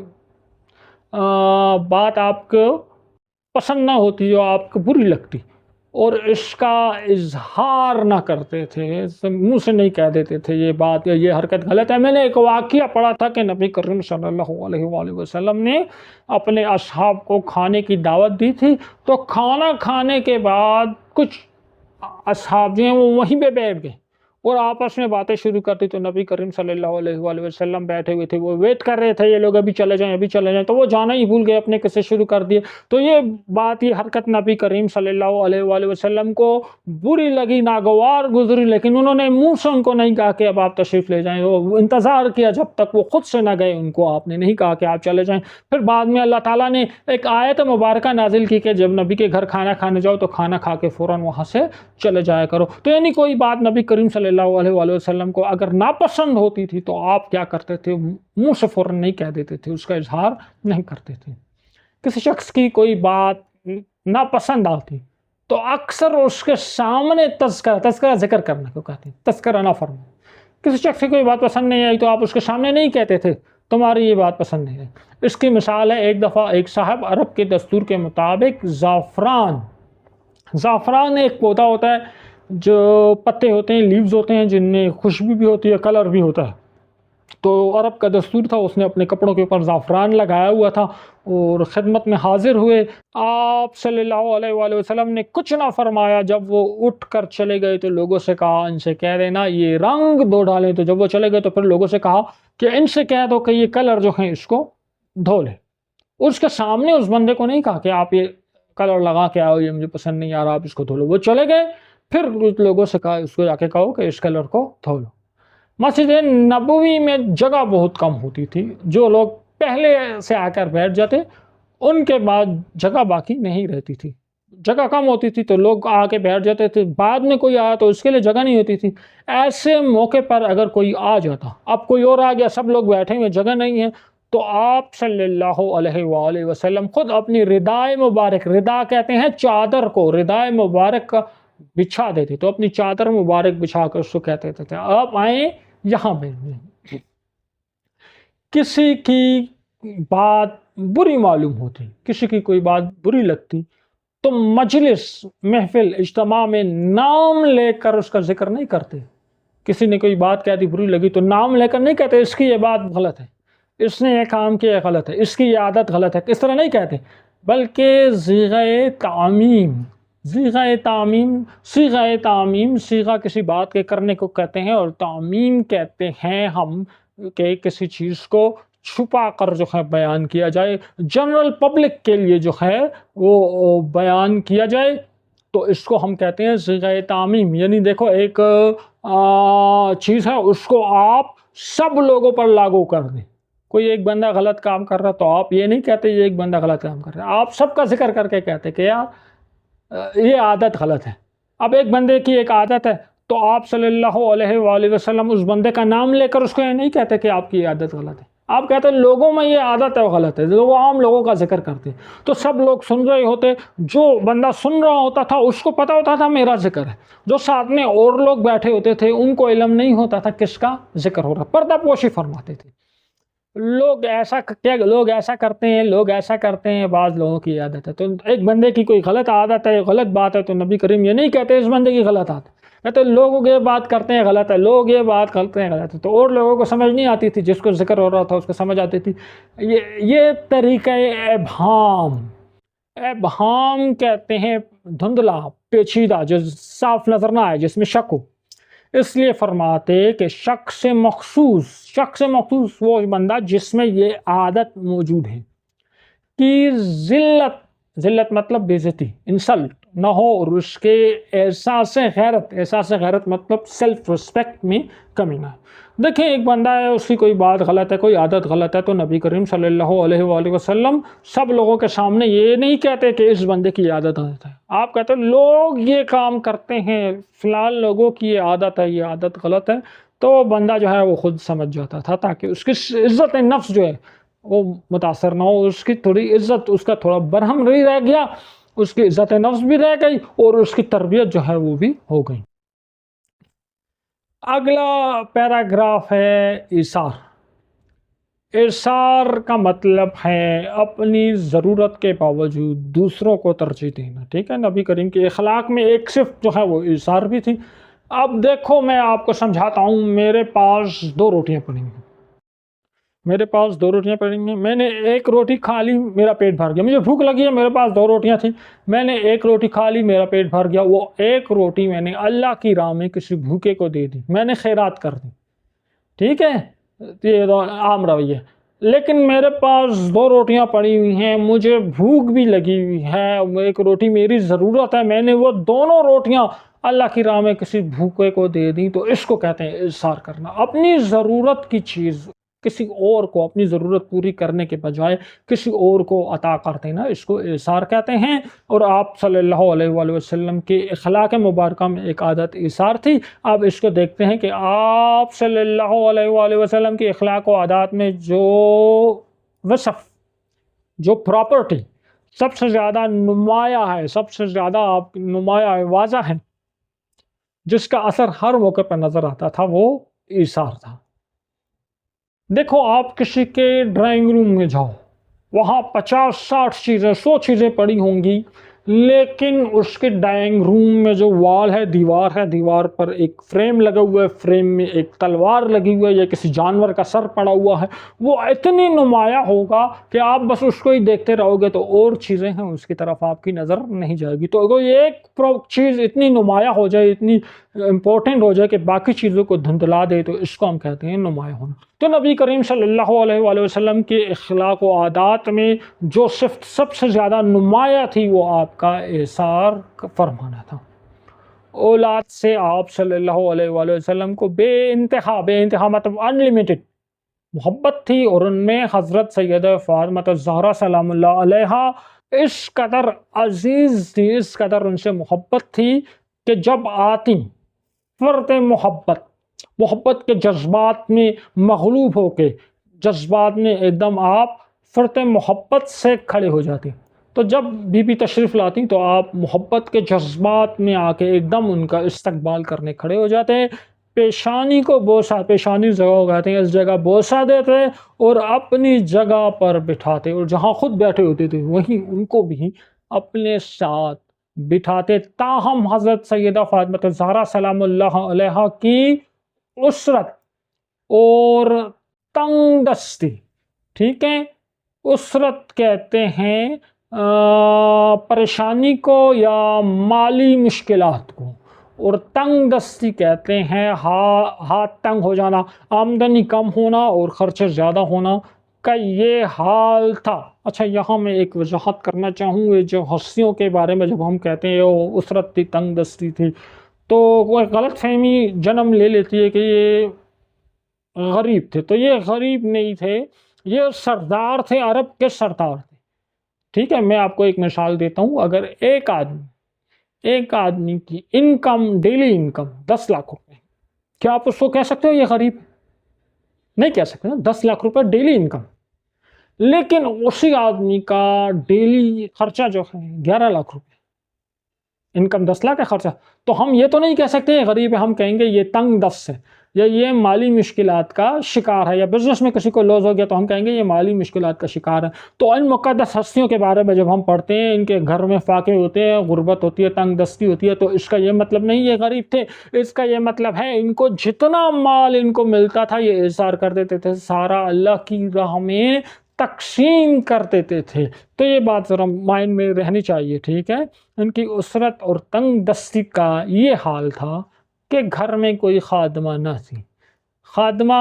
بات آپ کو پسند نہ ہوتی، جو آپ کو بری لگتی، اور اس کا اظہار نہ کرتے تھے، منہ سے نہیں کہہ دیتے تھے یہ بات یا یہ حرکت غلط ہے۔ میں نے ایک واقعہ پڑھا تھا کہ نبی کریم صلی اللہ علیہ وآلہ وسلم نے اپنے اصحاب کو کھانے کی دعوت دی تھی، تو کھانا کھانے کے بعد کچھ اصحاب جو ہیں وہ وہیں پہ بیٹھ گئے اور آپس میں باتیں شروع کرتی، تو نبی کریم صلی اللہ علیہ وآلہ وسلم بیٹھے ہوئے تھے، وہ ویٹ کر رہے تھے یہ لوگ ابھی چلے جائیں ابھی چلے جائیں، تو وہ جانا ہی بھول گئے، اپنے قصے شروع کر دیے۔ تو یہ بات، یہ حرکت نبی کریم صلی اللہ علیہ وآلہ وسلم کو بری لگی، ناگوار گزری، لیکن انہوں نے منہ سے ان کو نہیں کہا کہ اب آپ تشریف لے جائیں، وہ انتظار کیا جب تک وہ خود سے نہ گئے، ان کو آپ نے نہیں کہا کہ آپ چلے جائیں۔ پھر بعد میں اللہ تعالیٰ نے ایک آیت مبارکہ نازل کی کہ جب نبی کے گھر کھانا کھانے جاؤ تو کھانا کھا کے فوراً وہاں سے چلے جایا کرو۔ تو یعنی کوئی بات نبی کریم صلی اللہ علیہ وآلہ وسلم کو اگر ناپسند ہوتی تھی تو آپ کیا کرتے تھے؟ منہ سے فوراً نہیں کہہ دیتے تھے، اس کا اظہار نہیں کرتے تھے۔ کسی شخص کی کوئی بات ناپسند آتی تو اکثر اس کے سامنے تذکرہ ذکر کرنے کو کہتے ہیں، تذکرہ نہ فرمائیں۔ کسی شخص کی کوئی بات پسند نہیں آئی تو آپ اس کے سامنے نہیں کہتے تھے تمہاری یہ بات پسند نہیں ہے۔ اس کی مثال ہے، ایک دفعہ ایک صاحب عرب کے دستور کے مطابق زعفران ایک پودا ہوتا ہے جو پتے ہوتے ہیں، لیوز ہوتے ہیں، جن میں خوشبو بھی ہوتی ہے، کلر بھی ہوتا ہے۔ تو عرب کا دستور تھا، اس نے اپنے کپڑوں کے اوپر زعفران لگایا ہوا تھا اور خدمت میں حاضر ہوئے۔ آپ صلی اللہ علیہ وآلہ وسلم نے کچھ نہ فرمایا۔ جب وہ اٹھ کر چلے گئے تو لوگوں سے کہا ان سے کہہ دینا یہ رنگ دھو ڈالیں۔ تو جب وہ چلے گئے تو پھر لوگوں سے کہا کہ ان سے کہہ دو کہ یہ کلر جو ہیں اس کو دھو لیں۔ اس کے سامنے اس بندے کو نہیں کہا کہ آپ یہ کلر لگا کے آؤ، یہ مجھے پسند نہیں آ رہا، آپ اس کو دھو لو۔ وہ چلے گئے، پھر لوگوں سے کہا اس کو جا کے کہو کہ اس کلر کو دھو لو۔ مسجد نبوی میں جگہ بہت کم ہوتی تھی، جو لوگ پہلے سے آ کر بیٹھ جاتے ان کے بعد جگہ باقی نہیں رہتی تھی، جگہ کم ہوتی تھی تو لوگ آ کے بیٹھ جاتے تھے، بعد میں کوئی آیا تو اس کے لیے جگہ نہیں ہوتی تھی۔ ایسے موقع پر اگر کوئی آ جاتا، اب کوئی اور آ گیا، سب لوگ بیٹھے ہوئے، جگہ نہیں ہے، تو آپ صلی اللہ علیہ وآلہ وسلم خود اپنی ردائے مبارک، ردا کہتے ہیں چادر کو، ردائے مبارک کا بچھا دیتے، تو اپنی چادر مبارک بچھا کر اس کو کہتے تھے آپ آئیں یہاں بیٹھیں۔ کسی کی بات بری معلوم ہوتی، کسی کی کوئی بات بری لگتی تو مجلس، محفل، اجتماع میں نام لے کر اس کا ذکر نہیں کرتے۔ کسی نے کوئی بات کہہ دی بری لگی تو نام لے کر نہیں کہتے اس کی یہ بات غلط ہے، اس نے یہ کام کیا غلط ہے، اس کی یہ عادت غلط ہے، اس طرح نہیں کہتے، بلکہ صیغہ تعمیم، صیغہ کسی بات کے کرنے کو کہتے ہیں، اور تعمیم کہتے ہیں ہم کہ کسی چیز کو چھپا کر جو ہے بیان کیا جائے، جنرل پبلک کے لیے جو ہے وہ بیان کیا جائے، تو اس کو ہم کہتے ہیں صیغہ تعمیم۔ یعنی دیکھو ایک چیز ہے، اس کو آپ سب لوگوں پر لاگو کر دیں۔ کوئی ایک بندہ غلط کام کر رہا تو آپ یہ نہیں کہتے یہ ایک بندہ غلط کام کر رہا ہے، آپ سب کا ذکر کر کے کہتے کہ یار یہ عادت غلط ہے. اب ایک بندے کی ایک عادت ہے تو آپ صلی اللہ علیہ وآلہ وسلم اس بندے کا نام لے کر اس کو یہ نہیں کہتے کہ آپ کی یہ عادت غلط ہے. آپ کہتے ہیں لوگوں میں یہ عادت ہے وہ غلط ہے. وہ عام لوگوں کا ذکر کرتے تو سب لوگ سن رہے ہوتے. جو بندہ سن رہا ہوتا تھا اس کو پتہ ہوتا تھا میرا ذکر ہے. جو ساتھ میں اور لوگ بیٹھے ہوتے تھے ان کو علم نہیں ہوتا تھا کس کا ذکر ہو رہا. پردہ پوشی فرماتے تھے. لوگ ایسا کرتے ہیں، لوگ ایسا کرتے ہیں، بعض لوگوں کی عادت ہے. تو ایک بندے کی کوئی غلط عادت ہے، غلط بات ہے، تو نبی کریم یہ نہیں کہتے اس بندے کی غلط عادت ہے. کہتے لوگ یہ بات کرتے ہیں غلط ہے، لوگ یہ بات کرتے ہیں غلط ہے. تو اور لوگوں کو سمجھ نہیں آتی تھی، جس کو ذکر ہو رہا تھا اس کو سمجھ آتی تھی. یہ طریقہ ابہام کہتے ہیں، دھندلا، پیچیدہ، جو صاف نظر نہ آئے، جس میں شک ہو. اس لیے فرماتے کہ شخص مخصوص وہ بندہ جس میں یہ عادت موجود ہے کہ ذلت مطلب بےعزتی، انسلٹ نہ ہو، اور اس کے احساس غیرت مطلب سیلف رسپیکٹ میں کمی نہ ہے. دیکھیں ایک بندہ ہے، اس کی کوئی بات غلط ہے، کوئی عادت غلط ہے، تو نبی کریم صلی اللہ علیہ وآلہ وسلم سب لوگوں کے سامنے یہ نہیں کہتے کہ اس بندے کی عادت غلط ہے. آپ کہتے ہیں لوگ یہ کام کرتے ہیں، فی الحال لوگوں کی یہ عادت ہے، یہ عادت غلط ہے. تو وہ بندہ جو ہے وہ خود سمجھ جاتا تھا تاکہ اس کی عزت نفس جو ہے وہ متاثر نہ ہو. اس کی تھوڑی عزت، اس کا تھوڑا برہم نہیں رہ گیا، اس کی عزت نفس بھی رہ گئی اور اس کی تربیت جو ہے وہ بھی ہو گئی. اگلا پیراگراف ہے ایثار. ایثار کا مطلب ہے اپنی ضرورت کے باوجود دوسروں کو ترجیح دینا. ٹھیک ہے، نبی کریم کے اخلاق میں ایک صفت جو ہے وہ ایثار بھی تھی. اب دیکھو میں آپ کو سمجھاتا ہوں. میرے پاس 2 روٹیاں پڑی ہیں، میں نے ایک روٹی کھا لی، میرا پیٹ بھر گیا. مجھے بھوک لگی ہے، میرے پاس 2 روٹیاں تھیں، میں نے ایک روٹی کھا لی، میرا پیٹ بھر گیا. وہ ایک روٹی میں نے اللہ کی راہ میں کسی بھوکے کو دے دی، میں نے خیرات کر دی. ٹھیک ہے، یہ عام رویہ. لیکن میرے پاس 2 روٹیاں پڑی ہوئی ہیں، مجھے بھوک بھی لگی ہوئی ہے، ایک روٹی میری ضرورت ہے، میں نے وہ دونوں روٹیاں اللہ کی راہ میں کسی بھوکے کو دے دی. تو اس کو کہتے ہیں ایثار کرنا. اپنی ضرورت کی چیز کسی اور کو، اپنی ضرورت پوری کرنے کے بجائے کسی اور کو عطا کر دینا، اس کو ایثار کہتے ہیں. اور آپ صلی اللہ علیہ وآلہ وسلم کے اخلاق مبارکہ میں ایک عادت ایثار تھی. آپ اس کو دیکھتے ہیں کہ آپ صلی اللہ علیہ وآلہ وسلم کی اخلاق و عادات میں جو وصف، جو پراپرٹی سب سے زیادہ نمایاں ہے، سب سے زیادہ آپ نمایاں واضح ہے، جس کا اثر ہر موقع پر نظر آتا تھا، وہ ایثار تھا. دیکھو آپ کسی کے ڈرائنگ روم میں جاؤ، وہاں 50-60 چیزیں، 100 چیزیں پڑی ہوں گی، لیکن اس کے ڈرائنگ روم میں جو وال ہے، دیوار پر ایک فریم لگا ہوا ہے، فریم میں ایک تلوار لگی ہوئی ہے یا کسی جانور کا سر پڑا ہوا ہے. وہ اتنی نمایاں ہوگا کہ آپ بس اس کو ہی دیکھتے رہو گے، تو اور چیزیں ہیں اس کی طرف آپ کی نظر نہیں جائے گی. تو اگر ایک چیز اتنی نمایاں ہو جائے، اتنی امپورٹنٹ ہو جائے کہ باقی چیزوں کو دھندلا دے، تو اس کو ہم کہتے ہیں نمایاں ہونا. تو نبی کریم صلی اللہ علیہ وآلہ وسلم کے اخلاق و عادات میں جو صفت سب سے زیادہ نمایاں تھی وہ آپ کا ایثار فرمانا تھا. اولاد سے آپ صلی اللہ علیہ وآلہ وسلم کو بے انتہا مطلب انلیمیٹڈ محبت تھی، اور ان میں حضرت سیدہ فاطمہ الزہرا سلام اللہ علیہا اس قدر عزیز تھی، اس قدر ان سے محبت تھی کہ جب آتی فرط محبت کے جذبات میں مغلوب ہو کے، جذبات میں ایک دم آپ فرط محبت سے کھڑے ہو جاتے. تو جب بی بی تشریف لاتی تو آپ محبت کے جذبات میں آ کے ایک دم ان کا استقبال کرنے کھڑے ہو جاتے ہیں. پیشانی کو بوسہ، پیشانی جگہ کہتے ہیں، اس جگہ بوسہ دیتے اور اپنی جگہ پر بٹھاتے، اور جہاں خود بیٹھے ہوتے تھے وہیں ان کو بھی اپنے ساتھ بٹھاتے. تاہم حضرت سیدہ فاطمہ الزہرا سلام اللہ علیہا کی اسرت اور تنگ دستی، ٹھیک ہے، اسرت کہتے ہیں پریشانی کو یا مالی مشکلات کو، اور تنگ دستی کہتے ہیں ہاتھ تنگ ہو جانا، آمدنی کم ہونا اور خرچے زیادہ ہونا کا یہ حال تھا. اچھا یہاں میں ایک وضاحت کرنا چاہوں گا، جو ہستیوں کے بارے میں جب ہم کہتے ہیں وہ اسرت تھی، تنگ دستی تھی، تو وہ غلط فہمی جنم لے لیتی ہے کہ یہ غریب تھے. تو یہ غریب نہیں تھے، یہ سردار تھے، عرب کے سردار تھے. ٹھیک ہے، میں آپ کو ایک مثال دیتا ہوں. اگر ایک آدمی ایک آدمی کی انکم، ڈیلی انکم 10 لاکھ روپے، کیا آپ اس کو کہہ سکتے ہو یہ غریب ہے؟ نہیں کہہ سکتے نا، 10 لاکھ روپے ڈیلی انکم. لیکن اسی آدمی کا ڈیلی خرچہ جو ہے 11 لاکھ روپے، انکم 10 لاکھ ہے، خرچہ. تو ہم یہ تو نہیں کہہ سکتے یہ غریب ہے، ہم کہیں گے یہ تنگ دست ہے، یا یہ مالی مشکلات کا شکار ہے، یا بزنس میں کسی کو لوز ہو گیا تو ہم کہیں گے یہ مالی مشکلات کا شکار ہے. تو ان مقدس ہستیوں کے بارے میں جب ہم پڑھتے ہیں، ان کے گھر میں فاقے ہوتے ہیں، غربت ہوتی ہے، تنگ دستی ہوتی ہے، تو اس کا یہ مطلب نہیں یہ غریب تھے. اس کا یہ مطلب ہے ان کو جتنا مال ان کو ملتا تھا یہ اظہار کر دیتے تھے، سارا اللہ کی راہ میں تقسیم کر دیتے تھے. تو یہ بات ذرا مائنڈ میں رہنی چاہیے، ٹھیک ہے. ان کی اسرت اور تنگ دستی کا یہ حال تھا کہ گھر میں کوئی خادمہ نہ تھی. خادمہ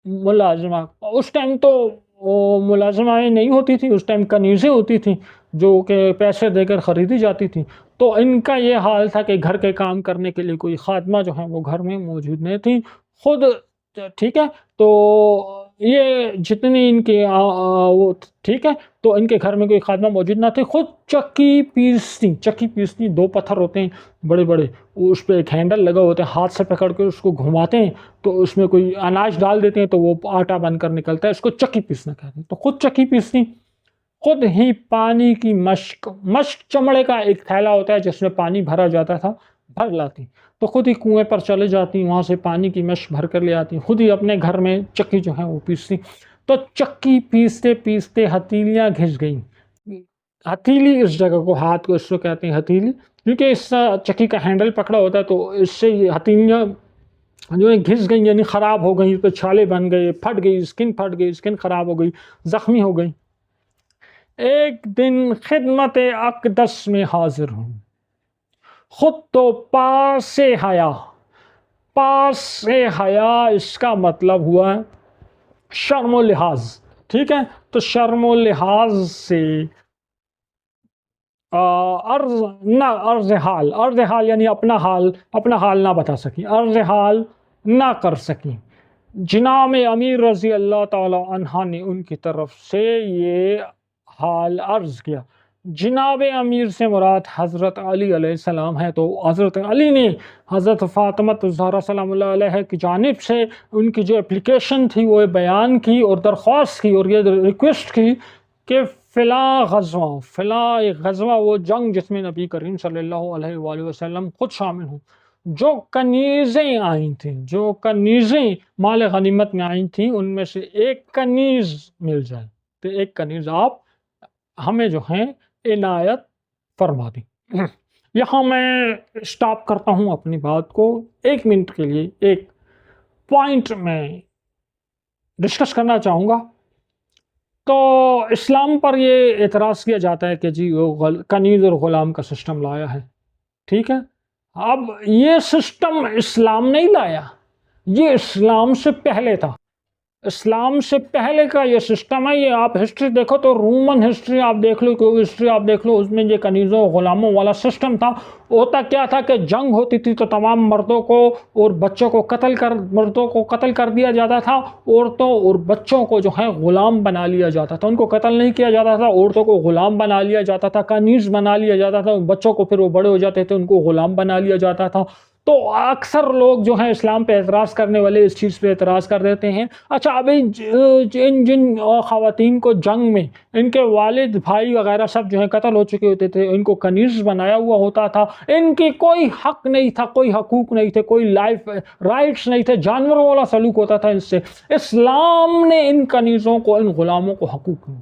ملازمہ، اس ٹائم تو ملازمائیں نہیں ہوتی تھی، اس ٹائم کنیزیں ہوتی تھیں جو کہ پیسے دے کر خریدی جاتی تھیں. تو ان کا یہ حال تھا کہ گھر کے کام کرنے کے لیے کوئی خادمہ جو ہے وہ گھر میں موجود نہیں تھی. خود ٹھیک ہے، تو یہ جتنی ان کے وہ ٹھیک ہے، تو ان کے گھر میں کوئی خادمہ موجود نہ تھی. خود چکی پیستی 2 پتھر ہوتے ہیں بڑے بڑے، اس پہ ایک ہینڈل لگا ہوتا ہے، ہاتھ سے پکڑ کے اس کو گھماتے ہیں تو اس میں کوئی اناج ڈال دیتے ہیں تو وہ آٹا بن کر نکلتا ہے، اس کو چکی پیسنا کہتے ہیں. تو خود چکی پیستی، خود ہی پانی کی مشق چمڑے کا ایک تھیلا ہوتا ہے جس میں پانی بھرا جاتا تھا، بھر لاتی. تو خود ہی کنویں پر چلے جاتی، وہاں سے پانی کی مشق بھر کر لے آتی، خود ہی اپنے گھر میں چکی جو ہے وہ پیستی. تو چکی پیستے پیستے ہتھیلیاں گھس گئیں. ہتھیلی اس جگہ کو، ہاتھ کو اس کو کہتے ہیں ہتھیلی، کیونکہ اس چکی کا ہینڈل پکڑا ہوتا ہے تو اس سے یہ ہتھیلیاں جو ہے گھس گئیں، یعنی خراب ہو گئیں، تو چھالے بن گئے، پھٹ گئی اسکن خراب ہو گئی، زخمی ہو گئی. ایک دن خدمت اقدس میں حاضر ہوں، خود تو پاس حیا اس کا مطلب ہوا شرم و لحاظ، ٹھیک ہے. تو شرم و لحاظ سے عرض حال یعنی اپنا حال نہ بتا سکی، عرض حال نہ کر سکی. جناب امیر رضی اللہ تعالی عنہ نے ان کی طرف سے یہ حال عرض کیا. جناب امیر سے مراد حضرت علی علیہ السلام ہے. تو حضرت علی نے حضرت فاطمہ الزہرا سلام اللہ علیہ کی جانب سے ان کی جو اپلیکیشن تھی وہ بیان کی اور درخواست کی اور یہ ریکویسٹ کی کہ فلاں غزوہ وہ جنگ جس میں نبی کریم صلی اللہ علیہ وآلہ وسلم خود شامل ہوں، جو کنیزیں آئی تھیں، جو کنیزیں مال غنیمت میں آئی تھیں، ان میں سے ایک کنیز مل جائے، تو ایک کنیز آپ ہمیں جو ہیں عنایت فرما دیں. یہاں میں سٹاپ کرتا ہوں اپنی بات کو 1 منٹ کے لیے. ایک پوائنٹ میں ڈسکس کرنا چاہوں گا. تو اسلام پر یہ اعتراض کیا جاتا ہے کہ جی وہ کنیز اور غلام کا سسٹم لایا ہے، ٹھیک ہے. اب یہ سسٹم اسلام نہیں لایا، یہ اسلام سے پہلے تھا. اسلام سے پہلے کا یہ سسٹم ہے. یہ آپ ہسٹری دیکھو تو رومن ہسٹری آپ دیکھ لو، کوئی ہسٹری آپ دیکھ لو، اس میں یہ کنیزوں غلاموں والا سسٹم تھا. ہوتا کیا تھا کہ جنگ ہوتی تھی تو تمام مردوں کو اور بچوں کو قتل کر دیا جاتا تھا. عورتوں اور بچوں کو جو ہے غلام بنا لیا جاتا تھا. ان کو قتل نہیں کیا جاتا تھا، عورتوں کو غلام بنا لیا جاتا تھا، کنیز بنا لیا جاتا تھا. بچوں کو پھر وہ بڑے ہو جاتے تھے ان کو غلام بنا لیا جاتا تھا. تو اکثر لوگ جو ہیں اسلام پہ اعتراض کرنے والے اس چیز پہ اعتراض کر دیتے ہیں. اچھا ابھی جن خواتین کو جنگ میں ان کے والد بھائی وغیرہ سب جو ہیں قتل ہو چکے ہوتے تھے، ان کو کنیز بنایا ہوا ہوتا تھا، ان کی کوئی حق نہیں تھا، کوئی حقوق نہیں تھے، کوئی لائف رائٹس نہیں تھے، جانوروں والا سلوک ہوتا تھا ان سے. اسلام نے ان کنیزوں کو، ان غلاموں کو حقوق نہیں.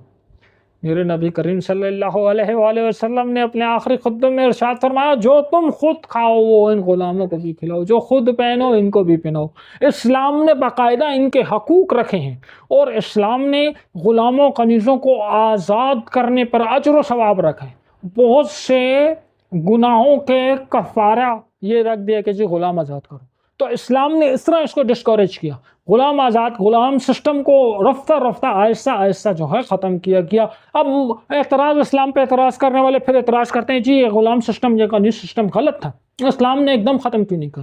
میرے نبی کریم صلی اللہ علیہ وآلہ وسلم نے اپنے آخری خطبے میں ارشاد فرمایا جو تم خود کھاؤ وہ ان غلاموں کو بھی کھلاؤ، جو خود پہنو ان کو بھی پہناؤ. اسلام نے باقاعدہ ان کے حقوق رکھے ہیں اور اسلام نے غلاموں کنیزوں کو آزاد کرنے پر اجر و ثواب رکھا ہے. بہت سے گناہوں کے کفارہ یہ رکھ دیا کہ جی غلام آزاد کرو. تو اسلام نے اس طرح اس کو ڈسکوریج کیا. غلام سسٹم کو رفتہ رفتہ آہستہ آہستہ جو ہے ختم کیا گیا. اب اعتراض اسلام پہ اعتراض کرنے والے پھر اعتراض کرتے ہیں جی یہ غلام سسٹم، یہ کنیز سسٹم غلط تھا، اسلام نے ایک دم ختم کیوں نہیں کر.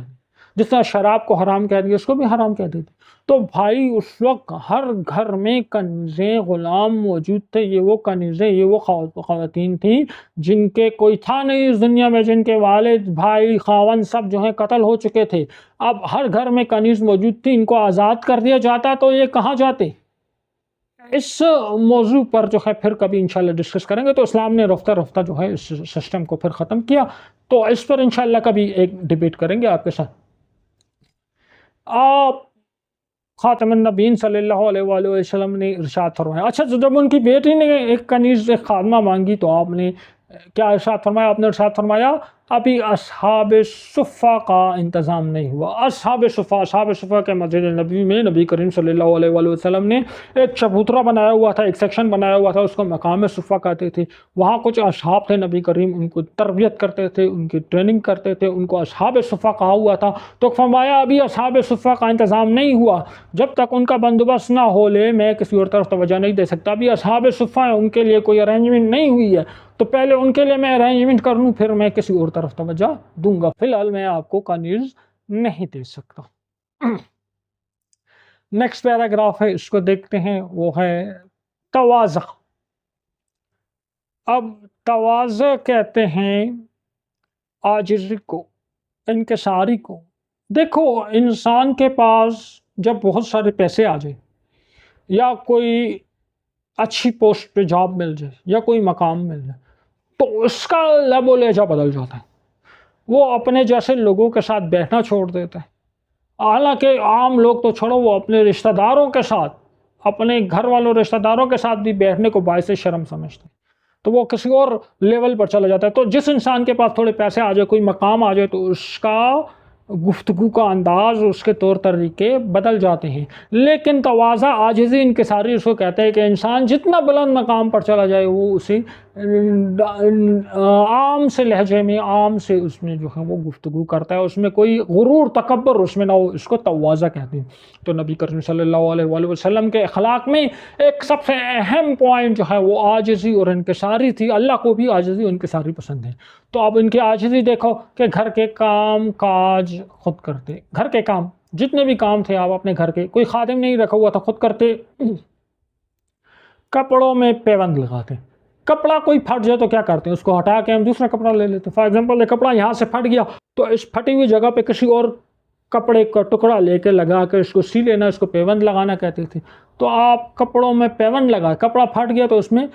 جس طرح شراب کو حرام کہہ دیا اس کو بھی حرام کہہ دیتے. تو بھائی اس وقت ہر گھر میں کنیزیں غلام موجود تھے. یہ وہ کنیزیں، یہ وہ خواتین تھیں جن کے کوئی تھا نہیں اس دنیا میں، جن کے والد بھائی خاوند سب جو ہیں قتل ہو چکے تھے. اب ہر گھر میں کنیز موجود تھی، ان کو آزاد کر دیا جاتا تو یہ کہاں جاتے؟ اس موضوع پر جو ہے پھر کبھی انشاءاللہ ڈسکس کریں گے. تو اسلام نے رفتہ رفتہ جو ہے اس سسٹم کو پھر ختم کیا. تو اس پر انشاءاللہ کبھی ایک ڈیبیٹ کریں گے آپ کے ساتھ. آپ خاتم النبیین صلی اللہ علیہ وآلہ وسلم نے ارشاد فرمایا. اچھا جب ان کی بیٹی نے ایک کنیز ایک خادمہ مانگی تو آپ نے کیا ارشاد فرمایا؟ آپ نے ارشاد فرمایا ابھی اصحاب صفہ کا انتظام نہیں ہوا. اصحاب صفہ کے مسجد نبی میں نبی کریم صلی اللہ علیہ وآلہ وسلم نے ایک چبوترا بنایا ہوا تھا، ایک سیکشن بنایا ہوا تھا، اس کو مقام صفہ کہتے تھے. وہاں کچھ اصحاب تھے، نبی کریم ان کو تربیت کرتے تھے، ان کی ٹریننگ کرتے تھے، ان کو اصحاب صفہ کہا ہوا تھا. تو فرمایا ابھی اصحاب صفہ کا انتظام نہیں ہوا، جب تک ان کا بندوبست نہ ہو لے میں کسی اور طرف توجہ نہیں دے سکتا. ابھی اصحاب صفہ ہیں، ان کے لیے کوئی ارینجمنٹ نہیں ہوئی ہے، تو پہلے ان کے لیے میں ارینجمنٹ کر لوں پھر میں کسی اور طرف توجہ دوں گا. فی الحال میں آپ کو کنیز نہیں دے سکتا. نیکسٹ پیراگراف ہے، اس کو دیکھتے ہیں، وہ ہے تواضع. اب تواضع کہتے ہیں عاجزی کو، انکساری کو. دیکھو انسان کے پاس جب بہت سارے پیسے آ جائے یا کوئی اچھی پوسٹ پہ جاب مل جائے یا کوئی مقام مل جائے تو اس کا لب و لہجہ بدل جاتا ہے. وہ اپنے جیسے لوگوں کے ساتھ بیٹھنا چھوڑ دیتا ہے. حالانکہ عام لوگ تو چھوڑو، وہ اپنے رشتہ داروں کے ساتھ، اپنے گھر والوں رشتہ داروں کے ساتھ بھی بیٹھنے کو باعث شرم سمجھتے ہیں، تو وہ کسی اور لیول پر چلا جاتا ہے. تو جس انسان کے پاس تھوڑے پیسے آ جائے، کوئی مقام آ جائے، تو اس کا گفتگو کا انداز، اس کے طور طریقے بدل جاتے ہیں. لیکن تواضع، عاجزی، انکساری اس کو کہتے ہیں کہ انسان جتنا بلند مقام پر چلا جائے وہ اسے عام سے لہجے میں، عام سے اس میں جو ہے وہ گفتگو کرتا ہے، اس میں کوئی غرور تکبر اس میں نہ ہو. اس کو تواضع کہتے ہیں. تو نبی کریم صلی اللہ علیہ وآلہ وسلم کے اخلاق میں ایک سب سے اہم پوائنٹ جو ہے وہ عاجزی اور انکساری تھی. اللہ کو بھی عاجزی اور انکساری پسند ہے. تو اب ان کی عاجزی دیکھو کہ گھر کے کام کاج خود کرتے. گھر کے کام جتنے بھی کام تھے آپ اپنے گھر کے، کوئی خادم نہیں رکھا ہوا تھا، خود کرتے. کپڑوں میں پیوند لگاتے. کپڑا کوئی پھٹ جائے تو کیا کرتے ہیں؟ اس کو ہٹا کے ہم دوسرا کپڑا لے لیتے. فار ایگزامپل ایک کپڑا یہاں سے پھٹ گیا تو اس پھٹی ہوئی جگہ پہ کسی اور کپڑے کا ٹکڑا لے کے لگا کے اس کو سی لینا، اس کو پیوند لگانا کہتے تھے. تو آپ کپڑوں میں پیوند لگا، کپڑا پھٹ گیا تو اس میں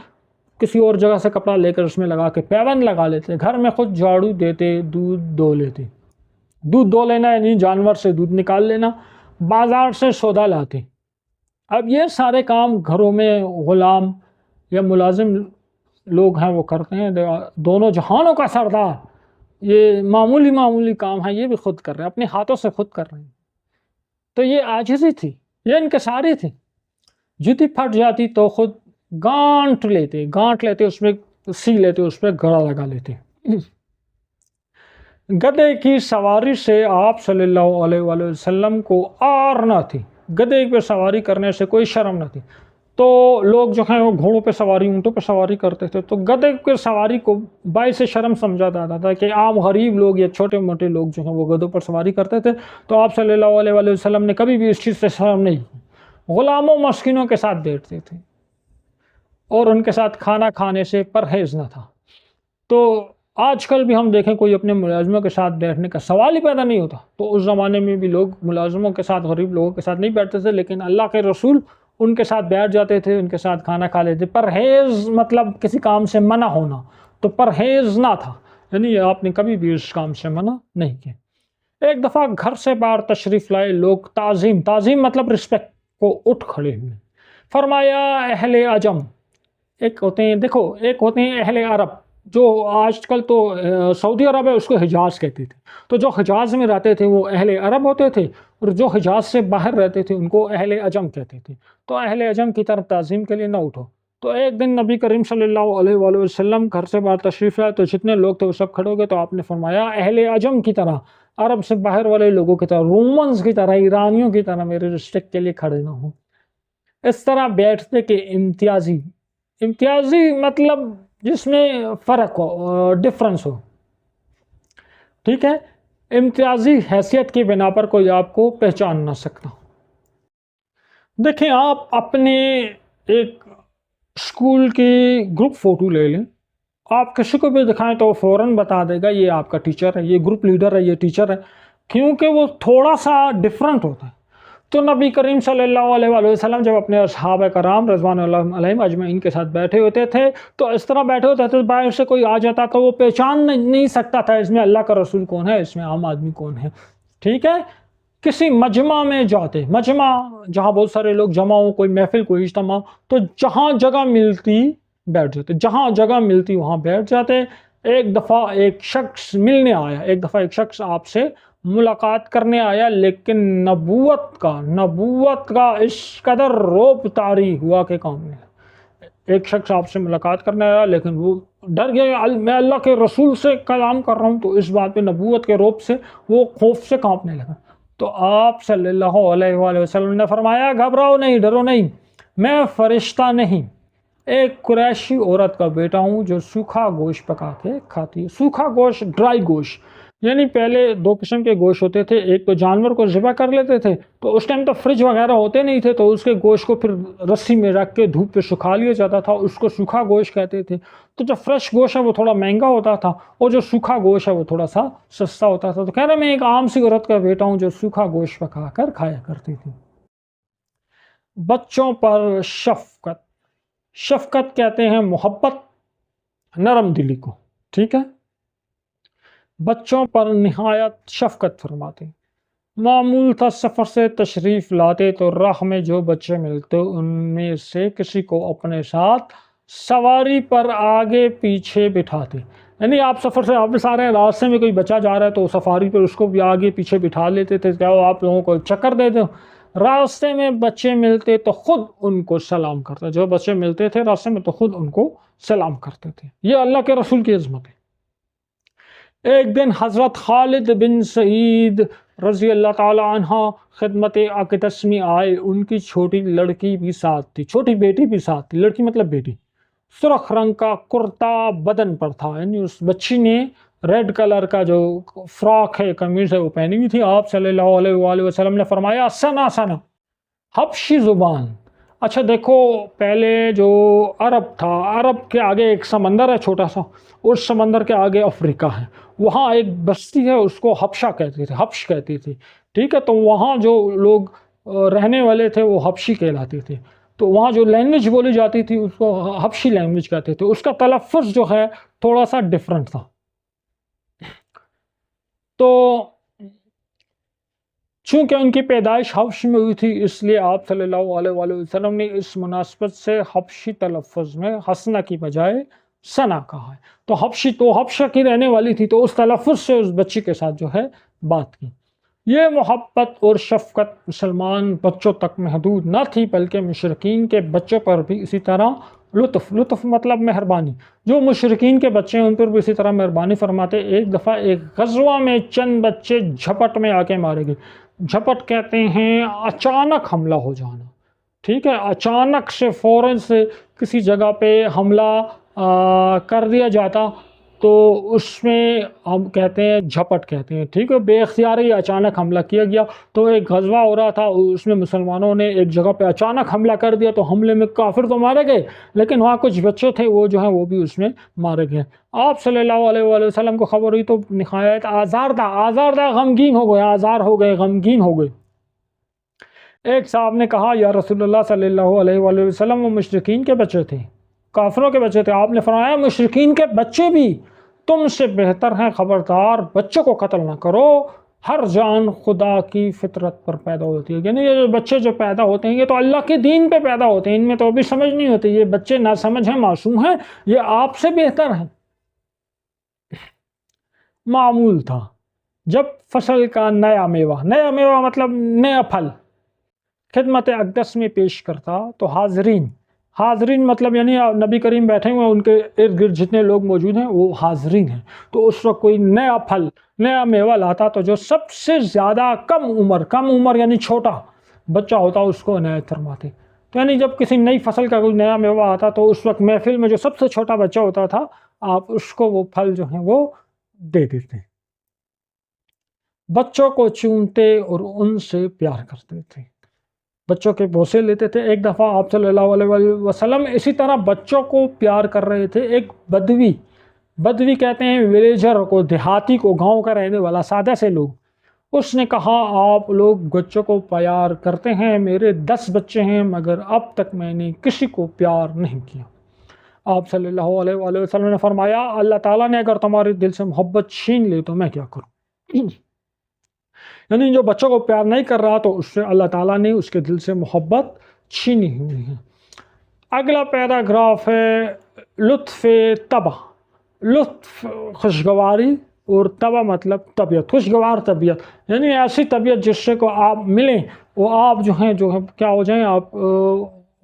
کسی اور جگہ سے کپڑا لے کر اس میں لگا کے پیوند لگا لیتے. گھر میں خود جھاڑو دیتے، دودھ دو لیتے. دودھ دو لینا یعنی جانور سے دودھ نکال لینا. بازار سے سودا لاتے. اب یہ سارے کام گھروں میں غلام یا ملازم لوگ ہیں وہ کرتے ہیں. دونوں جہانوں کا سردار، یہ معمولی کام ہے، یہ بھی خود کر رہے ہیں، اپنے ہاتھوں سے خود کر رہے ہیں. تو یہ عاجزی تھی، یہ انکساری تھی. جوتی پھٹ جاتی تو خود گانٹ لیتے، اس میں سی لیتے، اس پہ گڑا لگا لیتے. گدھے کی سواری سے آپ صلی اللہ علیہ وآلہ وسلم کو آر نہ تھی. گدھے پہ سواری کرنے سے کوئی شرم نہ تھی. تو لوگ جو ہیں وہ گھوڑوں پہ سواری، اونٹوں پہ سواری کرتے تھے. تو گدھے کی سواری کو باعث شرم سمجھا جاتا تھا کہ عام غریب لوگ یا چھوٹے موٹے لوگ جو ہیں وہ گدھوں پر سواری کرتے تھے. تو آپ صلی اللہ علیہ وآلہ وسلم نے کبھی بھی اس چیز سے شرم نہیں کی. غلاموں مسکینوں کے ساتھ بیٹھتے تھے اور ان کے ساتھ کھانا کھانے سے پرہیز نہ تھا. تو آج کل بھی ہم دیکھیں کوئی اپنے ملازموں کے ساتھ بیٹھنے کا سوال ہی پیدا نہیں ہوتا. تو اس زمانے میں بھی لوگ ملازموں کے ساتھ، غریب لوگوں کے ساتھ نہیں بیٹھتے تھے، لیکن اللہ کے رسول ان کے ساتھ بیٹھ جاتے تھے، ان کے ساتھ کھانا کھا لیتے. پرہیز مطلب کسی کام سے منع ہونا، تو پرہیز نہ تھا، یعنی آپ نے کبھی بھی اس کام سے منع نہیں کیا. ایک دفعہ گھر سے باہر تشریف لائے لوگ، تعظیم مطلب رسپیکٹ کو اٹھ کھڑے ہوئے. فرمایا اہل عجم، ایک ہوتے ہیں اہل عرب، جو آج کل تو سعودی عرب ہے، اس کو حجاز کہتے تھے. تو جو حجاز میں رہتے تھے وہ اہل عرب ہوتے تھے، اور جو حجاز سے باہر رہتے تھے ان کو اہل عجم کہتے تھے. تو اہل عجم کی طرف تعظیم کے لیے نہ اٹھو. تو ایک دن نبی کریم صلی اللہ علیہ وآلہ وسلم گھر سے باہر تشریف لائے تو جتنے لوگ تھے وہ سب کھڑے ہو گئے. تو آپ نے فرمایا اہل عجم کی طرح، عرب سے باہر والے لوگوں کی طرح، رومنز کی طرح، ایرانیوں کی طرح میرے رسپیکٹ کے لیے کھڑے نہ ہوں. اس طرح بیٹھتے کہ امتیازی مطلب جس میں فرق ہو، ڈفرنس ہو. ٹھیک ہے. امتیازی حیثیت کی بنا پر کوئی آپ کو پہچان نہ سکتا۔ دیکھیں، آپ اپنے ایک اسکول کی گروپ فوٹو لے لیں، آپ کسی کو بھی دکھائیں تو وہ فوراً بتا دے گا یہ آپ کا ٹیچر ہے، یہ گروپ لیڈر ہے، یہ ٹیچر ہے، کیونکہ وہ تھوڑا سا ڈفرنٹ ہوتا ہے۔ تو نبی کریم صلی اللہ علیہ وآلہ وسلم جب اپنے اصحابہ کرام رضوان اللہ علیہم اجمعین کے ساتھ بیٹھے ہوتے تھے تو اس طرح بیٹھے ہوتے تھے، باہر سے کوئی آ جاتا تو وہ پہچان نہیں سکتا تھا اس میں اللہ کا رسول کون ہے، اس میں عام آدمی کون ہے، ٹھیک ہے۔ کسی مجمع میں جاتے، مجمع جہاں بہت سارے لوگ جمع ہوں، کوئی محفل، کوئی اجتماع، تو جہاں جگہ ملتی بیٹھ جاتے، جہاں جگہ ملتی وہاں بیٹھ جاتے۔ ایک دفعہ ایک شخص ملنے آیا، ایک دفعہ ایک شخص آپ سے ملاقات کرنے آیا، لیکن نبوت کا اس قدر رعب طاری ہوا کہ کام نہیں۔ ایک شخص آپ سے ملاقات کرنے آیا لیکن وہ ڈر گیا، میں اللہ کے رسول سے کلام کر رہا ہوں، تو اس بات پہ نبوت کے رعب سے وہ خوف سے کانپنے لگا۔ تو آپ صلی اللہ علیہ وآلہ وسلم نے فرمایا گھبراؤ نہیں، ڈرو نہیں، میں فرشتہ نہیں، ایک قریشی عورت کا بیٹا ہوں جو سوکھا گوشت پکا کے کھاتی ہے۔ سوکھا گوشت، ڈرائی گوشت، یعنی پہلے دو قسم کے گوشت ہوتے تھے، ایک تو جانور کو ذبح کر لیتے تھے تو اس ٹائم تو فریج وغیرہ ہوتے نہیں تھے، تو اس کے گوشت کو پھر رسی میں رکھ کے دھوپ پہ سکھا لیا جاتا تھا، اس کو سوکھا گوشت کہتے تھے۔ تو جو فریش گوشت ہے وہ تھوڑا مہنگا ہوتا تھا اور جو سوکھا گوشت ہے وہ تھوڑا سا سستا ہوتا تھا۔ تو کہہ رہے میں ایک عام سی عورت کا بیٹا ہوں جو سوکھا گوشت پکا کر کھایا کرتی تھی۔ بچوں پر شفقت، شفقت کہتے ہیں محبت، نرم دلی کو، ٹھیک ہے۔ بچوں پر نہایت شفقت فرماتے۔ معمول تھا سفر سے تشریف لاتے تو راہ میں جو بچے ملتے ان میں سے کسی کو اپنے ساتھ سواری پر آگے پیچھے بٹھاتے، یعنی آپ سفر سے واپس آ رہے ہیں، راستے میں کوئی بچہ جا رہا ہے تو سفاری پر اس کو بھی آگے پیچھے بٹھا لیتے تھے، کیا وہ آپ لوگوں کو چکر دے دو۔ راستے میں بچے ملتے تو خود ان کو سلام کرتے، جو بچے ملتے تھے راستے میں تو خود ان کو سلام کرتے تھے۔ یہ اللہ کے رسول کی عظمت ہے۔ ایک دن حضرت خالد بن سعید رضی اللہ تعالی عنہ خدمت اقدس میں آئے، ان کی چھوٹی لڑکی بھی ساتھ تھی، چھوٹی بیٹی بھی ساتھ تھی، لڑکی مطلب بیٹی۔ سرخ رنگ کا کرتا بدن پر تھا، یعنی اس بچی نے ریڈ کلر کا جو فراک ہے، قمیض ہے، وہ پہنی ہوئی تھی۔ آپ صلی اللہ علیہ وآلہ وسلم نے فرمایا سنا سنا، حبشی زبان۔ اچھا دیکھو، پہلے جو عرب تھا، عرب کے آگے ایک سمندر ہے چھوٹا سا، اس سمندر کے آگے افریقہ ہے، وہاں ایک بستی ہے، اس کو حبشہ کہتے تھے، حبش کہتے تھے، ٹھیک ہے۔ تو وہاں جو لوگ رہنے والے تھے وہ حبشی کہلاتے تھے، تو وہاں جو لینگویج بولی جاتی تھی اس کو حبشی لینگویج کہتے تھے، اس کا تلفظ جو ہے تھوڑا سا ڈفرنٹ تھا۔ تو چونکہ ان کی پیدائش حبش میں ہوئی تھی، اس لیے آپ صلی اللہ علیہ وآلہ وسلم نے اس مناسبت سے حبشی تلفظ میں حسنہ کی بجائے سنا کہا ہے۔ تو حبشی تو حبشہ کی رہنے والی تھی، تو اس تلفظ سے اس بچی کے ساتھ جو ہے بات کی۔ یہ محبت اور شفقت مسلمان بچوں تک محدود نہ تھی، بلکہ مشرکین کے بچوں پر بھی اسی طرح لطف مطلب مہربانی، جو مشرکین کے بچے ہیں ان پر بھی اسی طرح مہربانی فرماتے۔ ایک دفعہ ایک غزوہ میں چند بچے جھپٹ میں آ کے مارے گئے۔ جھپٹ کہتے ہیں اچانک حملہ ہو جانا، ٹھیک ہے، اچانک سے فوراً سے کسی جگہ پہ حملہ کر دیا جاتا تو اس میں ہم کہتے ہیں جھپٹ کہتے ہیں، ٹھیک ہے، بے اختیاری اچانک حملہ کیا گیا۔ تو ایک غزوہ ہو رہا تھا، اس میں مسلمانوں نے ایک جگہ پہ اچانک حملہ کر دیا، تو حملے میں کافر تو مارے گئے لیکن وہاں کچھ بچے تھے وہ جو ہیں وہ بھی اس میں مارے گئے۔ آپ صلی اللہ علیہ وآلہ وسلم کو خبر ہوئی تو نہایت آزاردہ غمگین ہو گئے، آزار ہو گئے، غمگین ہو گئے۔ ایک صاحب نے کہا یا رسول اللہ صلی اللہ علیہ وآلہ وسلم، وہ مشرکین کے بچے تھے، کافروں کے بچے تھے۔ آپ نے فرمایا مشرکین کے بچے بھی تم سے بہتر ہیں، خبردار بچوں کو قتل نہ کرو، ہر جان خدا کی فطرت پر پیدا ہوتی ہے، یعنی یہ جو بچے جو پیدا ہوتے ہیں یہ تو اللہ کے دین پہ پیدا ہوتے ہیں، ان میں تو ابھی سمجھ نہیں ہوتی، یہ بچے ناسمجھ ہیں، معصوم ہیں، یہ آپ سے بہتر ہیں۔ معمول تھا جب فصل کا نیا میوہ مطلب نیا پھل خدمت اقدس میں پیش کرتا تو حاضرین مطلب یعنی نبی کریم بیٹھے ہوئے ہیں، ان کے ارد گرد جتنے لوگ موجود ہیں وہ حاضرین ہیں، تو اس وقت کوئی نیا پھل نیا میوہ لاتا تو جو سب سے زیادہ کم عمر یعنی چھوٹا بچہ ہوتا اس کو عنایت فرماتے۔ تو یعنی جب کسی نئی فصل کا کوئی نیا میوہ آتا تو اس وقت محفل میں جو سب سے چھوٹا بچہ ہوتا تھا آپ اس کو وہ پھل جو ہیں وہ دے دیتے۔ بچوں کو چومتے اور ان سے پیار کرتے تھے، بچوں کے بوسے لیتے تھے۔ ایک دفعہ آپ صلی اللہ علیہ وآلہ وسلم اسی طرح بچوں کو پیار کر رہے تھے۔ ایک بدوی کہتے ہیں ولیجر کو، دیہاتی کو، گاؤں کا رہنے والا، سادہ سے لوگ، اس نے کہا آپ لوگ بچوں کو پیار کرتے ہیں، میرے 10 بچے ہیں مگر اب تک میں نے کسی کو پیار نہیں کیا۔ آپ صلی اللہ علیہ وآلہ وسلم نے فرمایا اللہ تعالیٰ نے اگر تمہارے دل سے محبت چھین لی تو میں کیا کروں؟ یعنی جو بچوں کو پیار نہیں کر رہا تو اس سے اللہ تعالیٰ نے اس کے دل سے محبت چھینی ہوئی ہے۔ اگلا پیراگراف ہے لطف طبع۔ لطف خوشگواری اور طبع مطلب طبیعت، خوشگوار طبیعت، یعنی ایسی طبیعت جس سے کو آپ ملیں وہ آپ جو ہیں کیا ہو جائیں، آپ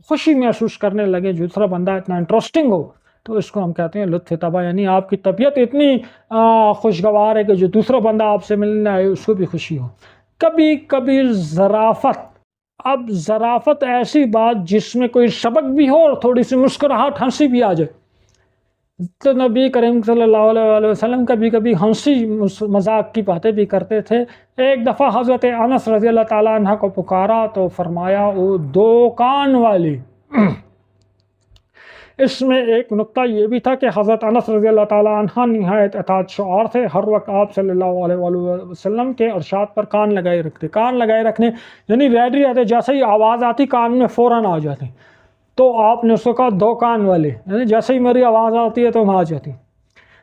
خوشی محسوس کرنے لگے، دوسرا بندہ اتنا انٹرسٹنگ ہو تو اس کو ہم کہتے ہیں لطف طبع، یعنی آپ کی طبیعت اتنی خوشگوار ہے کہ جو دوسرا بندہ آپ سے ملنے آئے اس کو بھی خوشی ہو۔ کبھی کبھی ظرافت۔ اب ظرافت ایسی بات جس میں کوئی سبق بھی ہو اور تھوڑی سی مسکراہٹ، ہنسی بھی آ جائے۔ تو نبی کریم صلی اللہ علیہ وسلم کبھی کبھی ہنسی مذاق کی باتیں بھی کرتے تھے۔ ایک دفعہ حضرت انس رضی اللہ تعالیٰ عنہ کو پکارا تو فرمایا او دو کان والی۔ اس میں ایک نقطہ یہ بھی تھا کہ حضرت انس رضی اللہ تعالیٰ عنہ نہایت اطاعت شعار تھے، ہر وقت آپ صلی اللہ علیہ وآلہ وسلم کے ارشاد پر کان لگائے رکھتے۔ کان لگائے رکھنے یعنی ریڈی رہتے، جیسے ہی آواز آتی کان میں فوراً آ جاتے، تو آپ نے اس کو کہا دو کان والے، یعنی جیسے ہی میری آواز آتی ہے تو وہاں آ جاتی۔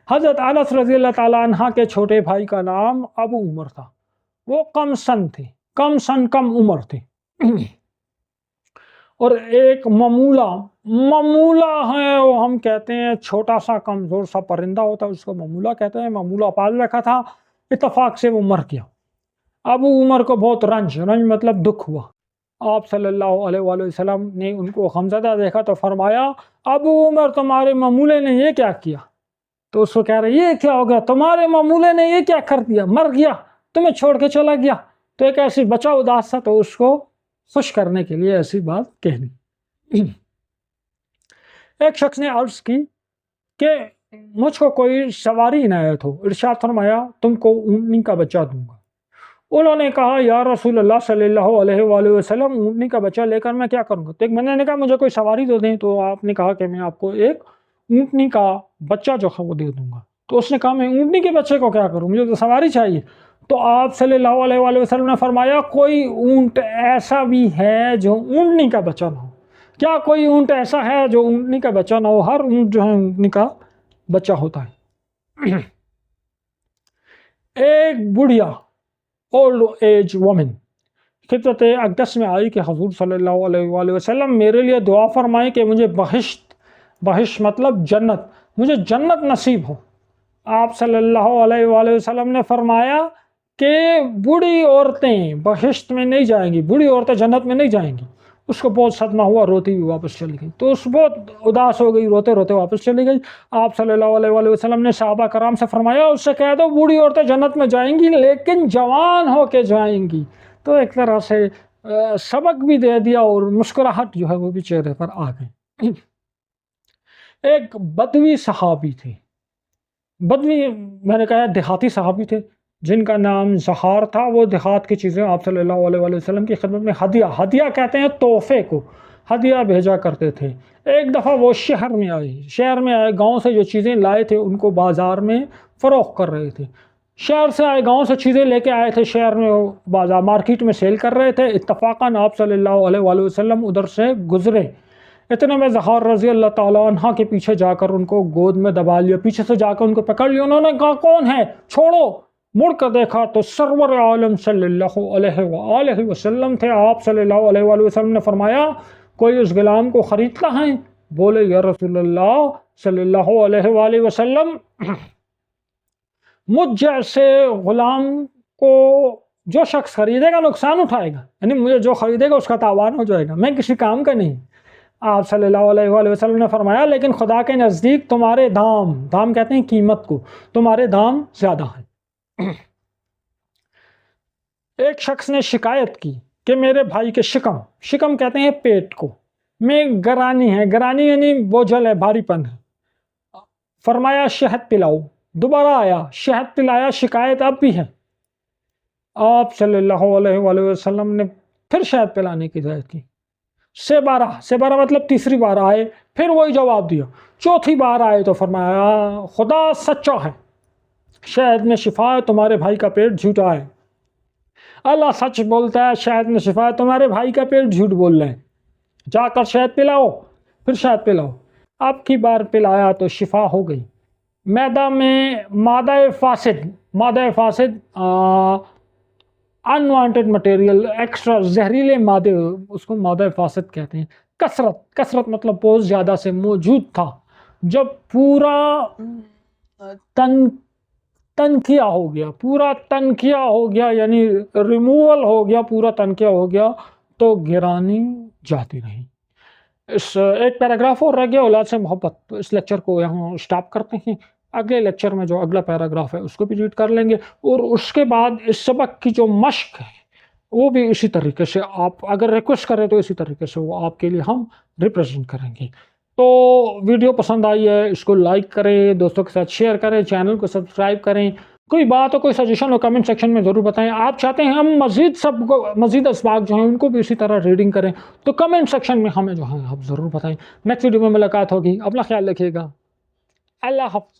حضرت انس رضی اللہ تعالیٰ عنہ کے چھوٹے بھائی کا نام ابو عمر تھا، وہ کم سن تھے، کم عمر تھے، اور ایک ممولہ ہے، وہ ہم کہتے ہیں چھوٹا سا کمزور سا پرندہ ہوتا ہے، اس کو ممولہ کہتے ہیں، ممولہ پال رکھا تھا، اتفاق سے وہ مر گیا۔ ابو عمر کو بہت رنج مطلب دکھ ہوا۔ آپ صلی اللہ علیہ وآلہ وسلم نے ان کو غمزدہ دیکھا تو فرمایا ابو عمر تمہارے ممولے نے یہ کیا کیا؟ تو اس کو کہہ رہے یہ کیا ہو گیا، تمہارے ممولے نے یہ کیا کر دیا، مر گیا، تمہیں چھوڑ کے چلا گیا۔ تو ایک ایسی بچہ اداس تھا تو اس کو خوش کرنے کے لیے ایسی بات کہنی۔ ایک شخص نے عرض کی کہ مجھ کو کوئی سواری عنایت ہو، ارشاد فرمایا تم کو اونٹنی کا بچہ دوں گا۔ انہوں نے کہا یا رسول اللہ صلی اللہ علیہ وآلہ وسلم اونٹنی کا بچہ لے کر میں کیا کروں گا؟ تو ایک بندے نے کہا مجھے کوئی سواری دے دیں، تو آپ نے کہا کہ میں آپ کو ایک اونٹنی کا بچہ جو ہے وہ دے دوں گا۔ تو اس نے کہا میں اونٹنی کے بچے کو کیا کروں، مجھے تو سواری چاہیے۔ تو آپ صلی اللہ علیہ وآلہ وسلم نے فرمایا کوئی اونٹ ایسا بھی ہے جو اونٹنی کا بچہ نہ ہو؟ کیا کوئی اونٹ ایسا ہے جو اونٹنی کا بچہ نہ ہو؟ ہر اونٹ جو ہے اونٹنی کا بچہ ہوتا ہے۔ ایک بڑھیا اولڈ ایج وومن خدمت اقدس میں آئی کہ حضور صلی اللہ علیہ وآلہ وسلم میرے لیے دعا فرمائیں کہ مجھے بہشت مطلب جنت، مجھے جنت نصیب ہو۔ آپ صلی اللہ علیہ وآلہ وسلم نے فرمایا کہ بوڑھی عورتیں بہشت میں نہیں جائیں گی، بوڑھی عورتیں جنت میں نہیں جائیں گی۔ اس کو بہت صدمہ ہوا، روتی ہوئی واپس چلی گئی، تو اس بہت اداس ہو گئی، روتے روتے واپس چلی گئی۔ آپ صلی اللہ علیہ وآلہ وسلم نے صحابہ کرام سے فرمایا اس سے کہہ دو بوڑھی عورتیں جنت میں جائیں گی لیکن جوان ہو کے جائیں گی۔ تو ایک طرح سے سبق بھی دے دیا اور مسکراہٹ جو ہے وہ بھی چہرے پر آ گئی۔ ایک بدوی صحابی تھے، بدوی میں نے کہا دیہاتی صحابی تھے جن کا نام زہار تھا۔ وہ دیہات کی چیزیں آپ صلی اللہ علیہ وآلہ وسلم کی خدمت میں ہدیہ کہتے ہیں تحفے کو، ہدیہ بھیجا کرتے تھے۔ ایک دفعہ وہ شہر میں آئے، گاؤں سے جو چیزیں لائے تھے ان کو بازار میں فروخت کر رہے تھے۔ شہر سے آئے، گاؤں سے چیزیں لے کے آئے تھے، شہر میں بازار مارکیٹ میں سیل کر رہے تھے۔ اتفاقاً آپ صلی اللہ علیہ وآلہ وسلم ادھر سے گزرے، اتنے میں زہار رضی اللہ تعالیٰ عنہ کے پیچھے جا کر ان کو گود میں دبا لیا، پیچھے سے جا کر ان کو پکڑ لیا۔ انہوں نے کہا کون ہے، چھوڑو۔ مڑ کر دیکھا تو سرور عالم صلی اللہ علیہ وآلہ وسلم تھے۔ آپ صلی اللہ علیہ وآلہ وسلم نے فرمایا کوئی اس غلام کو خریدتا ہے؟ بولے یا رسول اللہ صلی اللہ علیہ وآلہ وسلم مجھ جیسے غلام کو جو شخص خریدے گا نقصان اٹھائے گا، یعنی مجھے جو خریدے گا اس کا تاوان ہو جائے گا، میں کسی کام کا نہیں۔ آپ صلی اللہ علیہ وآلہ وسلم نے فرمایا لیکن خدا کے نزدیک تمہارے دام کہتے ہیں قیمت کو، تمہارے دام زیادہ ہیں۔ ایک شخص نے شکایت کی کہ میرے بھائی کے شکم کہتے ہیں پیٹ کو میں گرانی ہے، گرانی یعنی بوجھل ہے، بھاری پن ہے۔ فرمایا شہد پلاؤ، دوبارہ آیا، شہد پلایا، شکایت اب بھی ہے۔ آپ صلی اللہ علیہ وآلہ وسلم نے پھر شہد پلانے کی ہدایت کی، سے بارہ مطلب تیسری بار آئے، پھر وہی جواب دیا، چوتھی بار آئے تو فرمایا خدا سچا ہے، شہد میں شفا ہے، تمہارے بھائی کا پیٹ جھوٹا ہے، اللہ سچ بولتا ہے، شہد میں شفا ہے، تمہارے بھائی کا پیٹ جھوٹ بول رہے ہیں، جا کر شہد پلاؤ، پھر شہد پلاؤ، اب کی بار پلایا تو شفا ہو گئی۔ میدا میں مادہ فاسد انوانٹیڈ مٹیریل، ایکسٹرا زہریلے مادے، اس کو مادہ فاسد کہتے ہیں۔ کثرت مطلب بہت زیادہ سے موجود تھا، جب پورا تنکیہ ہو گیا یعنی ریموول ہو گیا، پورا تنکیہ ہو گیا تو گرانی جاتی رہی۔ اس ایک پیراگراف اور رہ گیا، اولاد سے محبت، تو اس لیکچر کو یہاں سٹاپ کرتے ہیں، اگلے لیکچر میں جو اگلا پیراگراف ہے اس کو بھی ریڈ کر لیں گے، اور اس کے بعد اس سبق کی جو مشق ہے وہ بھی اسی طریقے سے آپ اگر ریکویسٹ کریں تو اسی طریقے سے وہ آپ کے لیے ہم ریپرزینٹ کریں گے۔ تو ویڈیو پسند آئی ہے اس کو لائک کریں، دوستوں کے ساتھ شیئر کریں، چینل کو سبسکرائب کریں، کوئی بات ہو کوئی سجیشن ہو کمنٹ سیکشن میں ضرور بتائیں۔ آپ چاہتے ہیں ہم مزید اسباق جو ہیں ان کو بھی اسی طرح ریڈنگ کریں تو کمنٹ سیکشن میں ہمیں جو ہے آپ ضرور بتائیں۔ نیکسٹ ویڈیو میں ملاقات ہوگی، اپنا خیال رکھیے گا، اللہ حافظ۔